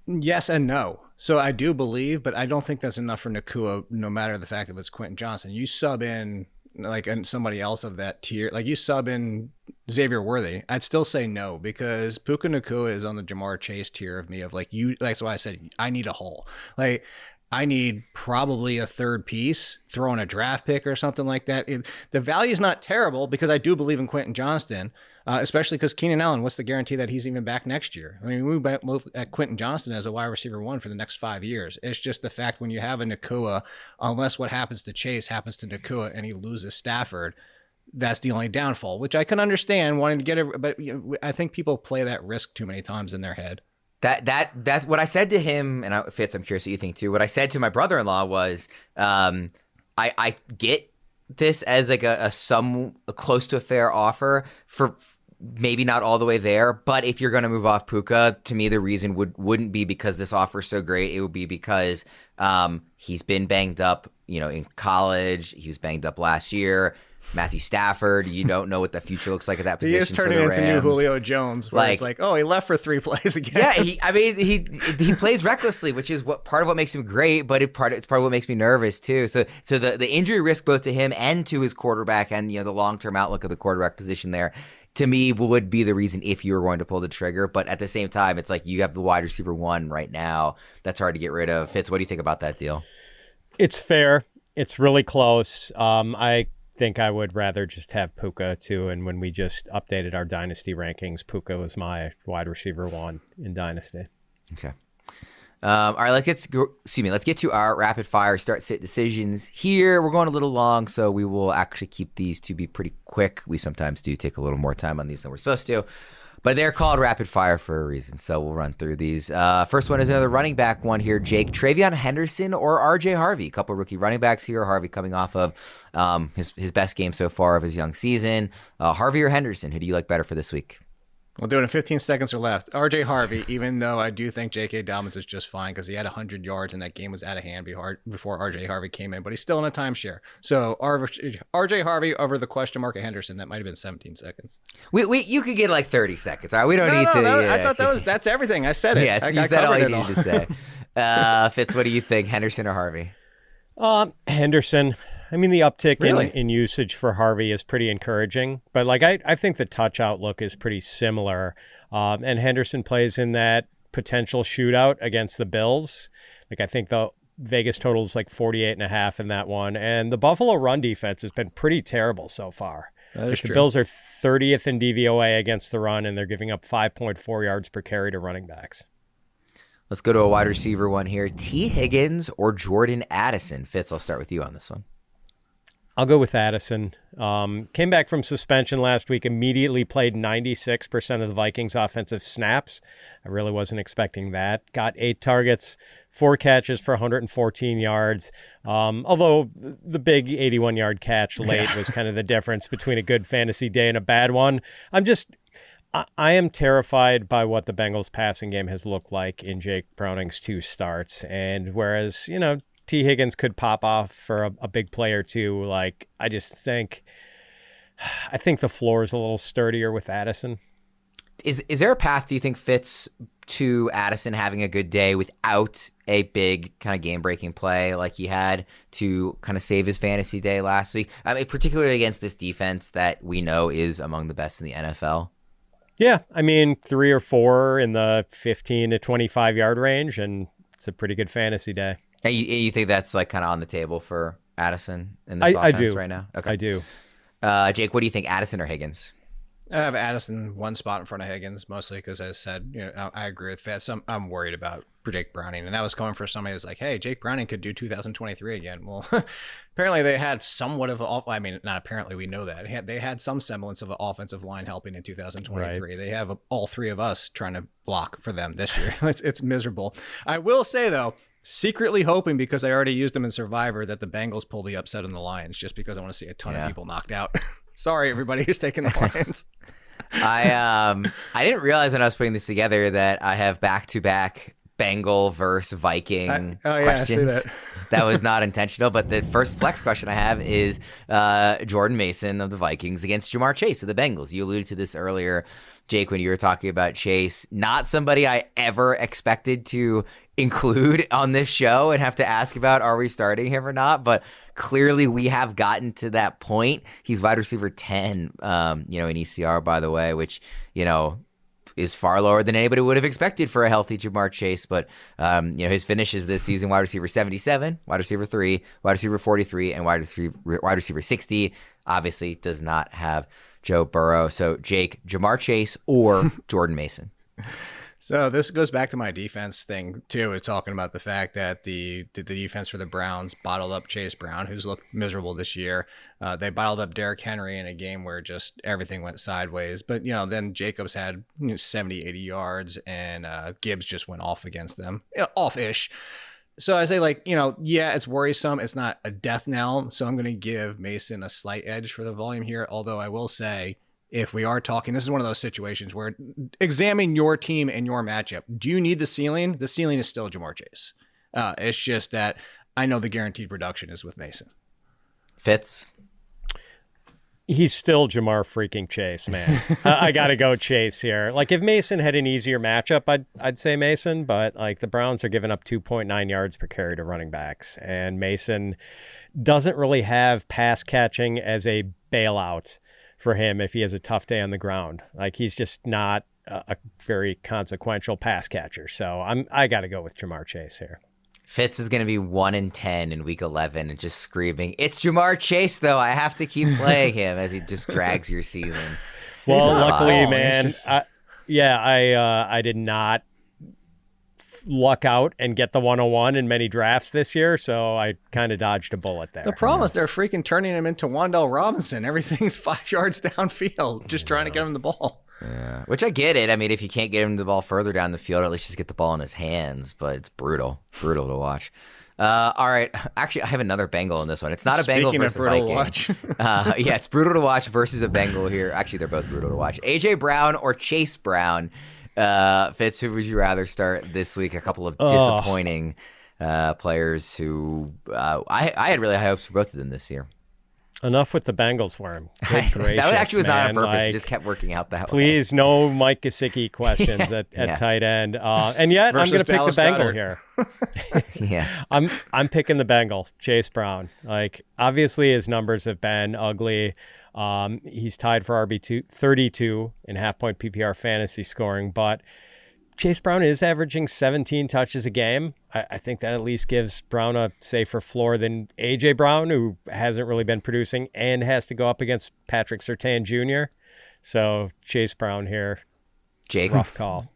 Yes and no. So I do believe, but I don't think that's enough for Nacua, no matter the fact that it's Quentin Johnston. You sub in like somebody else of that tier, like you sub in Xavier Worthy, I'd still say no, because Puka Nacua is on the Jamar Chase tier of me of like you. That's why I said I need a hole. Like, I need probably a 3rd piece, throw in a draft pick or something like that. The value is not terrible because I do believe in Quentin Johnston, especially because Keenan Allen, what's the guarantee that he's even back next year? I mean, we look at Quentin Johnston as a wide receiver 1 for the next 5 years. It's just the fact when you have a Nacua, unless what happens to Chase happens to Nacua and he loses Stafford, that's the only downfall, which I can understand wanting to get it. But I think people play that risk too many times in their head.
That's what I said to him, and Fitz, I'm curious what you think too. What I said to my brother-in-law was, I get this as like a close to a fair offer for maybe not all the way there, but if you're going to move off Puka, to me the reason wouldn't be because this offer is so great. It would be because he's been banged up, in college. He was banged up last year. Matthew Stafford. You don't know what the future looks like at that position.
He is turning into new Julio Jones, where it's like, oh, he left for 3 plays again.
Yeah, he plays recklessly, which is part of what makes him great, but it's part of what makes me nervous too. So the injury risk both to him and to his quarterback, and the long-term outlook of the quarterback position there, to me, would be the reason if you were going to pull the trigger. But at the same time, it's like you have the wide receiver 1 right now that's hard to get rid of. Fitz, what do you think about that deal?
It's fair. It's really close. I think I would rather just have Puka too. And when we just updated our Dynasty rankings, Puka was my wide receiver 1 in Dynasty.
Okay. All right, let's get to our rapid fire start sit decisions here. We're going a little long, so we will actually keep these to be pretty quick. We sometimes do take a little more time on these than we're supposed to, but they're called rapid fire for a reason, so we'll run through these. First one is another running back one here. Jake, TreVeyon Henderson or RJ Harvey? A couple rookie running backs here. Harvey coming off of his best game so far of his young season. Harvey or Henderson? Who do you like better for this week?
We'll do it in 15 seconds or left. RJ Harvey, even though I do think J.K. Dobbins is just fine because he had 100 yards and that game was out of hand before RJ Harvey came in, but he's still in a timeshare. So RJ Harvey over the question mark of Henderson, that might have been 17 seconds.
You could get like 30 seconds. All right, we don't need to.
I thought that's everything. I said it.
Yeah, you said all you needed to say. Fitz, what do you think, Henderson or Harvey?
Henderson. I mean, the uptick in usage for Harvey is pretty encouraging, but I think the touch outlook is pretty similar. And Henderson plays in that potential shootout against the Bills. I think the Vegas total is 48.5 in that one. And the Buffalo run defense has been pretty terrible so far.
That is true.
The Bills are 30th in DVOA against the run, and they're giving up 5.4 yards per carry to running backs.
Let's go to a wide receiver one here. T. Higgins or Jordan Addison? Fitz, I'll start with you on this one.
I'll go with Addison. Came back from suspension last week, immediately played 96% of the Vikings' offensive snaps. I really wasn't expecting that. Got 8 targets, 4 catches for 114 yards. Although the big 81-yard catch late was kind of the difference between a good fantasy day and a bad one. I am terrified by what the Bengals passing game has looked like in Jake Browning's 2 starts. And whereas, T. Higgins could pop off for a big play or two. I think the floor is a little sturdier with Addison.
Is there a path, do you think, Fitz, to Addison having a good day without a big kind of game-breaking play like he had to kind of save his fantasy day last week? I mean, particularly against this defense that we know is among the best in the NFL.
Yeah, 3 or 4 in the 15 to 25-yard range, and it's a pretty good fantasy day.
And you think that's kind of on the table for Addison in this offense right now? Okay.
I do.
Jake, what do you think, Addison or Higgins?
I have Addison 1 spot in front of Higgins, mostly because, as I said, I agree with Fitz. I'm worried about Jake Browning, and that was coming for somebody who's like, hey, Jake Browning could do 2023 again. Well, apparently they had somewhat of not apparently, we know that. They had some semblance of an offensive line helping in 2023. Right. They have all 3 of us trying to block for them this year. It's miserable. I will say, though, secretly hoping, because I already used them in Survivor, that the Bengals pull the upset on the Lions, just because I want to see a ton of people knocked out. Sorry, everybody who's taking the Lions.
I didn't realize when I was putting this together that I have back-to-back Bengal versus Viking questions.
I see
That was not intentional, but the first flex question I have is Jordan Mason of the Vikings against Jamar Chase of the Bengals. You alluded to this earlier, Jake, when you were talking about Chase. Not somebody I ever expected to include on this show and have to ask about, are we starting him or not? But clearly we have gotten to that point. He's wide receiver 10, in ECR, by the way, which, is far lower than anybody would have expected for a healthy Jamar Chase. But, his finishes this season, wide receiver 77, wide receiver 3, wide receiver 43, and wide receiver 60, obviously does not have Joe Burrow. So, Jake, Jamar Chase or Jordan Mason?
So this goes back to my defense thing, too. It's talking about the fact that the defense for the Browns bottled up Chase Brown, who's looked miserable this year. They bottled up Derrick Henry in a game where just everything went sideways. But, then Jacobs had 70, 80 yards, and Gibbs just went off against them. Off-ish. So I say, it's worrisome. It's not a death knell. So I'm going to give Mason a slight edge for the volume here. Although I will say, if we are talking, this is one of those situations where examine your team and your matchup. Do you need the ceiling? The ceiling is still Jamar Chase. It's just that I know the guaranteed production is with Mason.
Fitz?
He's still Jamar freaking Chase, man. I got to go Chase here. Like, if Mason had an easier matchup, I'd say Mason, but like the Browns are giving up 2.9 yards per carry to running backs, and Mason doesn't really have pass catching as a bailout for him if he has a tough day on the ground. Like, he's just not a very consequential pass catcher. So I got to go with Jamar Chase here.
Fitz is going to be 1-10 in week 11 and just screaming, "It's Jamar Chase, though. I have to keep playing him," as he just drags your season.
Well, luckily, man, I did not luck out and get the 101 in many drafts this year, so I kind of dodged a bullet there.
The problem is they're freaking turning him into Wan'Dale Robinson. Everything's 5 yards downfield, just trying to get him the ball.
Yeah, which I get it. I mean, if you can't get him the ball further down the field, at least just get the ball in his hands. But it's brutal to watch. All right, actually, I have another Bengal in this one. It's not a Bengal versus a Viking.
Watch.
Yeah, it's brutal to watch versus a Bengal here. Actually, they're both brutal to watch. AJ Brown or Chase Brown. Fitz, who would you rather start this week? A couple of disappointing players who I had really high hopes for both of them this year.
Enough with the Bengals for him. Good gracious,
that actually was not on purpose.
Like,
it just kept working out that way.
Please, no Mike Gesicki questions at tight end. And yet, I'm going to pick the Bengal here.
Yeah,
I'm picking the Bengal, Chase Brown. Like, obviously, his numbers have been ugly. He's tied for RB2 32 in half-point PPR fantasy scoring, but Chase Brown is averaging 17 touches a game. I think that at least gives Brown a safer floor than A.J. Brown, who hasn't really been producing and has to go up against Patrick Surtain Jr. So Chase Brown here.
Jake?
Rough call.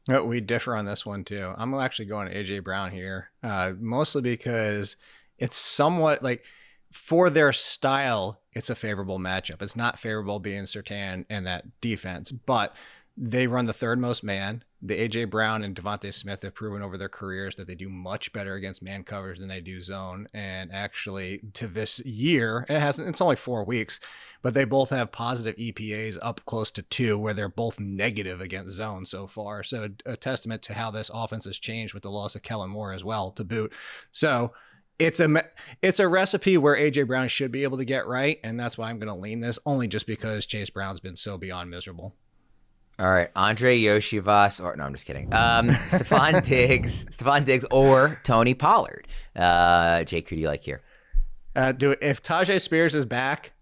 We differ on this one, too. I'm actually going to A.J. Brown here, mostly because it's somewhat like for their style, it's a favorable matchup. It's not favorable being Surtain and that defense, but they run the third most man. The A.J. Brown and Devontae Smith have proven over their careers that they do much better against man covers than they do zone. And actually, to this year, it's only 4 weeks, but they both have positive EPAs up close to 2, where they're both negative against zone so far. So a testament to how this offense has changed with the loss of Kellen Moore as well to boot. So it's a recipe where A.J. Brown should be able to get right, and that's why I'm going to lean this, only just because Chase Brown's been so beyond miserable.
All right, Andre Yoshivas, or no, I'm just kidding. Stefon Diggs or Tony Pollard. Jake, who do you like here?
If Tajay Spears is back,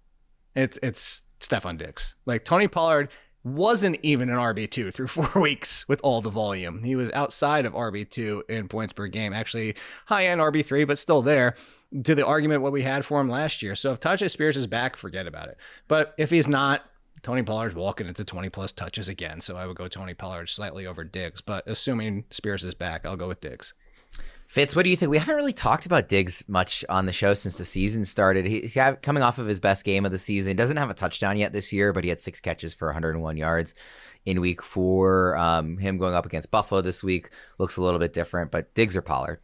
it's Stefon Diggs. Like, Tony Pollard wasn't even an RB2 through 4 weeks with all the volume. He was outside of RB2 in points per game, actually high-end RB3, but still there, to the argument what we had for him last year. So if Tajay Spears is back, forget about it. But if he's not, Tony Pollard's walking into 20-plus touches again, so I would go Tony Pollard slightly over Diggs. But assuming Spears is back, I'll go with Diggs.
Fitz, what do you think? We haven't really talked about Diggs much on the show since the season started. He's coming off of his best game of the season. He doesn't have a touchdown yet this year, but he had 6 catches for 101 yards in week 4. Him going up against Buffalo this week looks a little bit different, but Diggs or Pollard?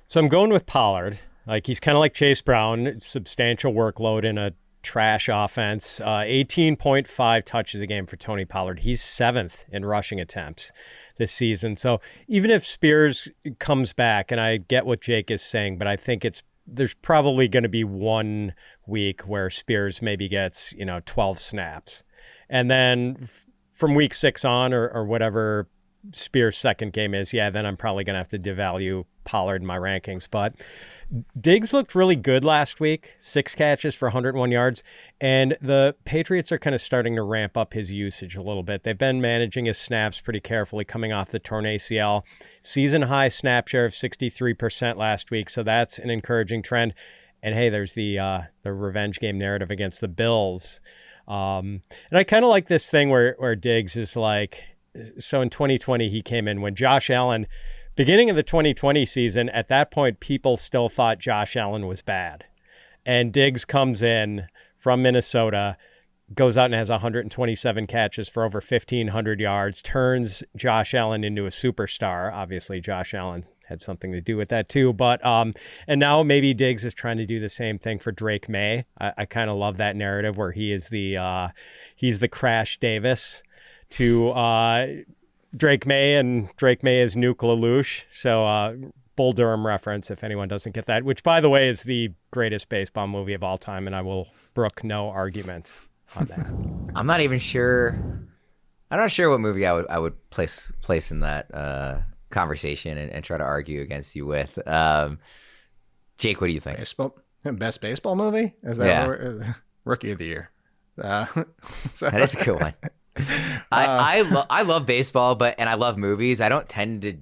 So I'm going with Pollard. Like, he's kind of like Chase Brown, substantial workload in a trash offense. 18.5 touches a game for Tony Pollard. He's 7th in rushing attempts this season. So even if Spears comes back, and I get what Jake is saying, but I think there's probably going to be 1 week where Spears maybe gets 12 snaps, and then from week 6 on, or whatever Spears' second game is, then I'm probably going to have to devalue Pollard in my rankings. But Diggs looked really good last week, 6 catches for 101 yards, and the Patriots are kind of starting to ramp up his usage a little bit. They've been managing his snaps pretty carefully coming off the torn ACL. Season high snap share of 63% last week, so that's an encouraging trend. And hey, there's the revenge game narrative against the Bills. And I kind of like this thing where Diggs is like, so in 2020 he came in when Josh Allen, beginning of the 2020 season, at that point, people still thought Josh Allen was bad. And Diggs comes in from Minnesota, goes out and has 127 catches for over 1,500 yards, turns Josh Allen into a superstar. Obviously, Josh Allen had something to do with that too. But and now maybe Diggs is trying to do the same thing for Drake May. I kind of love that narrative where he's the Crash Davis to Drake May, and Drake May is Nuke LaLoosh. So Bull Durham reference, if anyone doesn't get that, which, by the way, is the greatest baseball movie of all time, and I will brook no argument on that.
I'm not even sure. I'm not sure what movie I would place in that conversation and try to argue against you with. Jake, what do you think?
Best baseball movie? Is that Rookie of the Year?
That is a good one. I love baseball, and I love movies. I don't tend to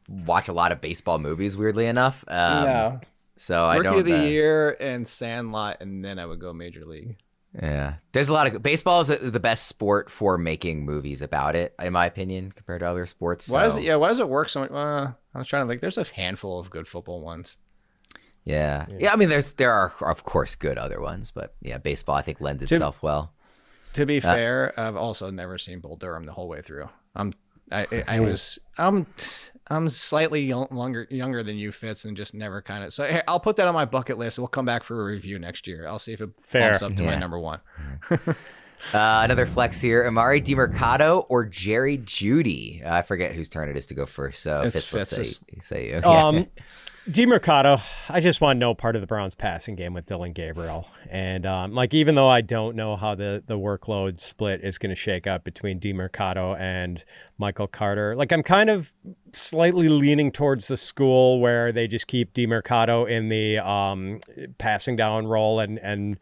watch a lot of baseball movies, weirdly enough.
No.
So I don't.
Rookie of the Year and Sandlot, and then I would go Major League.
Yeah, there's a lot of baseball is the best sport for making movies about it, in my opinion, compared to other sports.
Why does it work so much? I was trying to think. There's a handful of good football ones.
Yeah. I mean, there are of course good other ones, but yeah, baseball I think lends itself well.
To be fair, I've also never seen Bull Durham the whole way through. I'm slightly younger than you, Fitz, and just never kind of. So hey, I'll put that on my bucket list. We'll come back for a review next year. I'll see if it bumps up to my number one.
Another flex here: Amari DiMercato or Jerry Jeudy. I forget whose turn it is to go first. So Fitz, let's say you.
DiMercato, I just want no part of the Browns passing game with Dylan Gabriel. And even though I don't know how the workload split is going to shake up between DiMercato and Michael Carter, I'm kind of slightly leaning towards the school where they just keep DiMercato in the passing down role and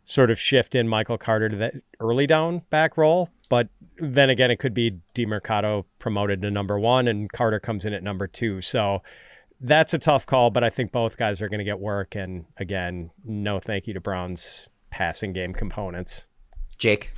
sort of shift in Michael Carter to that early down back role. But then again, it could be DiMercato promoted to number one and Carter comes in at number two. So that's a tough call, but I think both guys are going to get work. And again, no thank you to Brown's passing game components.
Jake?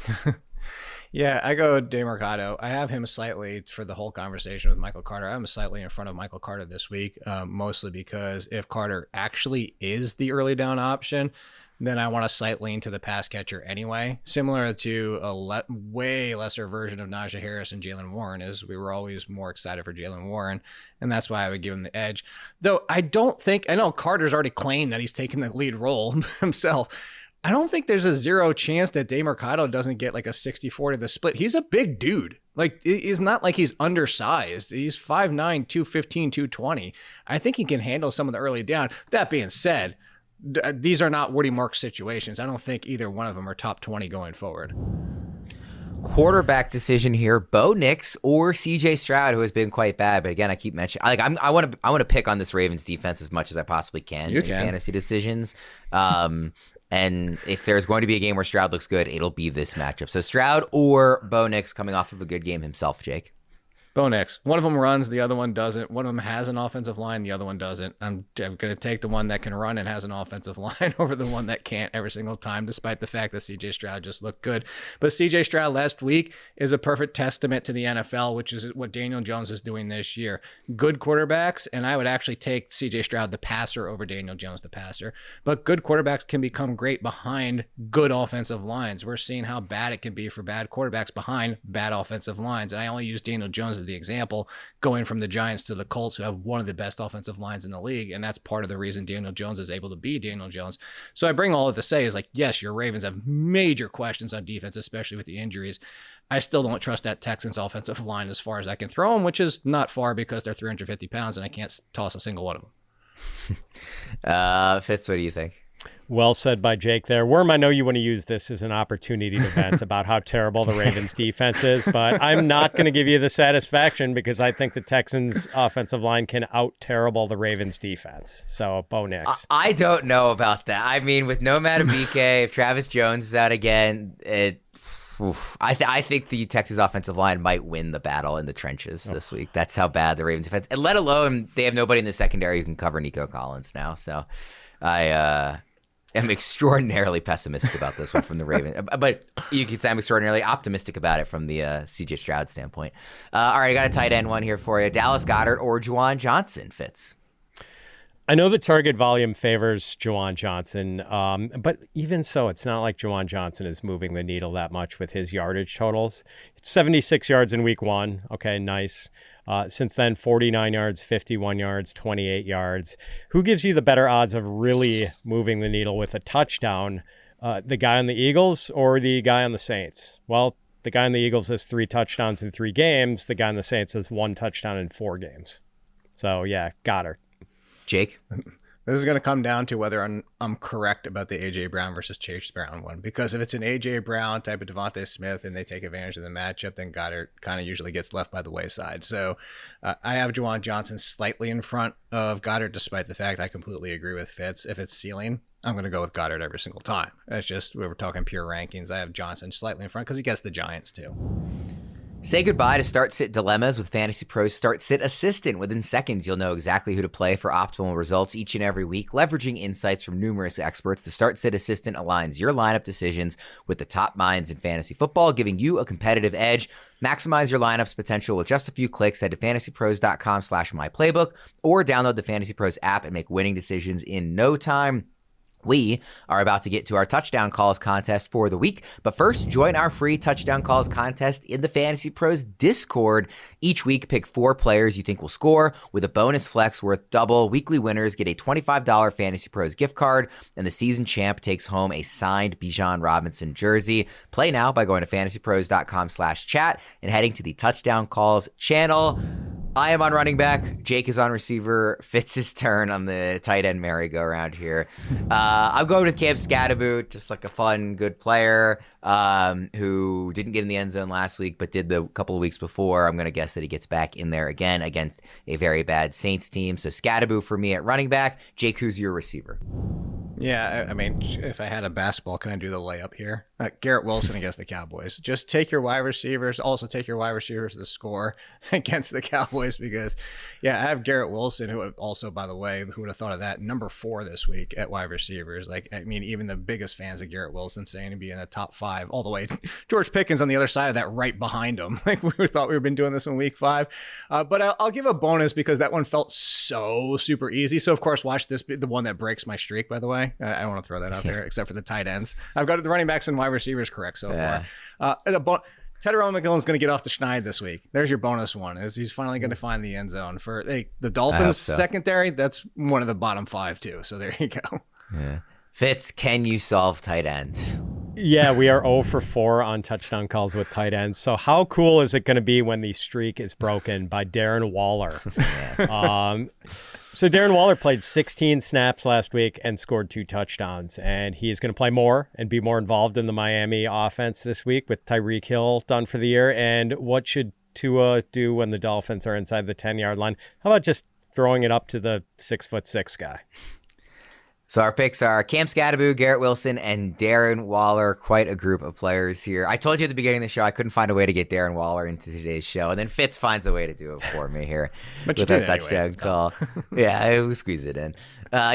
Yeah, I go DiMercato. I have him slightly for the whole conversation with Michael Carter. I'm slightly in front of Michael Carter this week, mostly because if Carter actually is the early down option, then I want a slight lean to the pass catcher anyway, similar to a way lesser version of Najee Harris and Jaylen Warren is. We were always more excited for Jaylen Warren, and that's why I would give him the edge. Though I know Carter's already claimed that he's taken the lead role himself. I don't think there's a zero chance that DiMercato doesn't get a 60-40 to the split. He's a big dude. It's not like he's undersized. He's 5'9", 215, 220. I think he can handle some of the early down. That being said, these are not Woody Marks situations. I don't think either one of them are top 20 going forward.
Quarterback decision here: Bo Nix or C.J. Stroud, who has been quite bad. But again, I keep mentioning, I want to pick on this Ravens defense as much as I possibly can in fantasy decisions. And if there's going to be a game where Stroud looks good, it'll be this matchup. So Stroud or Bo Nix, coming off of a good game himself, Jake.
Bo Nix. One of them runs, the other one doesn't. One of them has an offensive line, the other one doesn't. I'm going to take the one that can run and has an offensive line over the one that can't every single time, despite the fact that C.J. Stroud just looked good. But C.J. Stroud last week is a perfect testament to the NFL, which is what Daniel Jones is doing this year. Good quarterbacks, and I would actually take C.J. Stroud the passer over Daniel Jones the passer. But good quarterbacks can become great behind good offensive lines. We're seeing how bad it can be for bad quarterbacks behind bad offensive lines. And I only use Daniel Jones as the example, going from the Giants to the Colts, who have one of the best offensive lines in the league, and that's part of the reason Daniel Jones is able to be Daniel Jones. So I bring all of to say is yes, your Ravens have major questions on defense, especially with the injuries. I still don't trust that Texans offensive line as far as I can throw them, which is not far because they're 350 pounds and I can't toss a single one of
them. Fitz, what do you think?
Well said by Jake there. Worm, I know you want to use this as an opportunity to vent about how terrible the Ravens defense is, but I'm not going to give you the satisfaction because I think the Texans offensive line can out-terrible the Ravens defense. So, Bo Nix.
I don't know about that. I mean, with no Madubuike, if Travis Jones is out again, I think the Texas offensive line might win the battle in the trenches this week. That's how bad the Ravens defense, and let alone they have nobody in the secondary who can cover Nico Collins now. So I am extraordinarily pessimistic about this one from the Ravens. But you could say I'm extraordinarily optimistic about it from the C.J. Stroud standpoint. All right, I got a tight end one here for you. Dallas Goedert or Juwan Johnson, Fitz?
I know the target volume favors Juwan Johnson, but even so, it's not like Juwan Johnson is moving the needle that much with his yardage totals. It's 76 yards in week one. Okay, nice. Since then, 49 yards, 51 yards, 28 yards. Who gives you the better odds of really moving the needle with a touchdown? The guy on the Eagles or the guy on the Saints? Well, the guy on the Eagles has 3 touchdowns in 3 games. The guy on the Saints has 1 touchdown in 4 games. So, yeah, Goddard.
Jake?
This is going to come down to whether I'm correct about the A.J. Brown versus Chase Brown one. Because if it's an A.J. Brown type of Devontae Smith and they take advantage of the matchup, then Goddard kind of usually gets left by the wayside. So I have Juwan Johnson slightly in front of Goddard, despite the fact I completely agree with Fitz. If it's ceiling, I'm going to go with Goddard every single time. It's just, we were talking pure rankings. I have Johnson slightly in front because he gets the Giants too.
Say goodbye to start-sit dilemmas with Fantasy Pros Start-Sit Assistant. Within seconds, you'll know exactly who to play for optimal results each and every week. Leveraging insights from numerous experts, the Start-Sit Assistant aligns your lineup decisions with the top minds in fantasy football, giving you a competitive edge. Maximize your lineup's potential with just a few clicks. Head to fantasypros.com/myplaybook or download the Fantasy Pros app and make winning decisions in no time. We are about to get to our touchdown calls contest for the week, but first, join our free touchdown calls contest in the Fantasy Pros Discord. Each week, pick 4 players you think will score with a bonus flex worth double. Weekly winners get a $25 Fantasy Pros gift card, and the season champ takes home a signed Bijan Robinson jersey. Play now by going to fantasypros.com/chat and heading to the touchdown calls channel. I am on running back. Jake is on receiver. Fitz's turn on the tight end merry-go-round here. I'm going with Cam Scatterboot, just like a fun, good player who didn't get in the end zone last week, but did the couple of weeks before. I'm going to guess that he gets back in there again against a very bad Saints team. So Scatterboot for me at running back. Jake, who's your receiver?
Yeah, I mean, if I had a basketball, can I do the layup here? Garrett Wilson against the Cowboys. Just take your wide receivers. Also take your wide receivers to score against the Cowboys because, yeah, I have Garrett Wilson, who also, by the way, who would have thought of that, number 4 this week at wide receivers. Like, I mean, even the biggest fans of Garrett Wilson saying to be in the top 5 all the way. George Pickens on the other side of that right behind him. Like, we thought we were been doing this in week 5. But I'll give a bonus because that one felt so super easy. So, of course, watch this be the one that breaks my streak, by the way. I don't want to throw that out there, except for the tight ends. I've got the running backs and wide receivers correct so far. Tedero McGillen's going to get off the schneid this week. There's your bonus one. He's finally going to find the end zone. For the Dolphins secondary, that's one of the bottom 5 too. So there you go.
Yeah. Fitz, can you solve tight end?
Yeah, we are 0 for 4 on touchdown calls with tight ends. So how cool is it going to be when the streak is broken by Darren Waller? So Darren Waller played 16 snaps last week and scored 2 touchdowns. And he is going to play more and be more involved in the Miami offense this week with Tyreek Hill done for the year. And what should Tua do when the Dolphins are inside the 10-yard line? How about just throwing it up to the 6'6" guy?
So our picks are Cam Scatterboot, Garrett Wilson, and Darren Waller. Quite a group of players here. I told you at the beginning of the show I couldn't find a way to get Darren Waller into today's show, and then Fitz finds a way to do it for me here with that touchdown call. Yeah, we'll squeeze it in.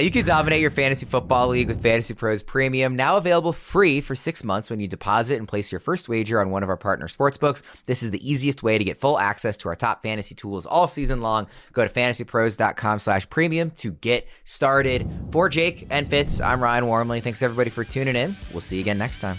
You can dominate your fantasy football league with Fantasy Pros Premium, now available free for 6 months when you deposit and place your first wager on one of our partner sportsbooks. This is the easiest way to get full access to our top fantasy tools all season long. Go to fantasypros.com/premium to get started. For Jake and Fitz, I'm Ryan Wormeli. Thanks everybody for tuning in. We'll see you again next time.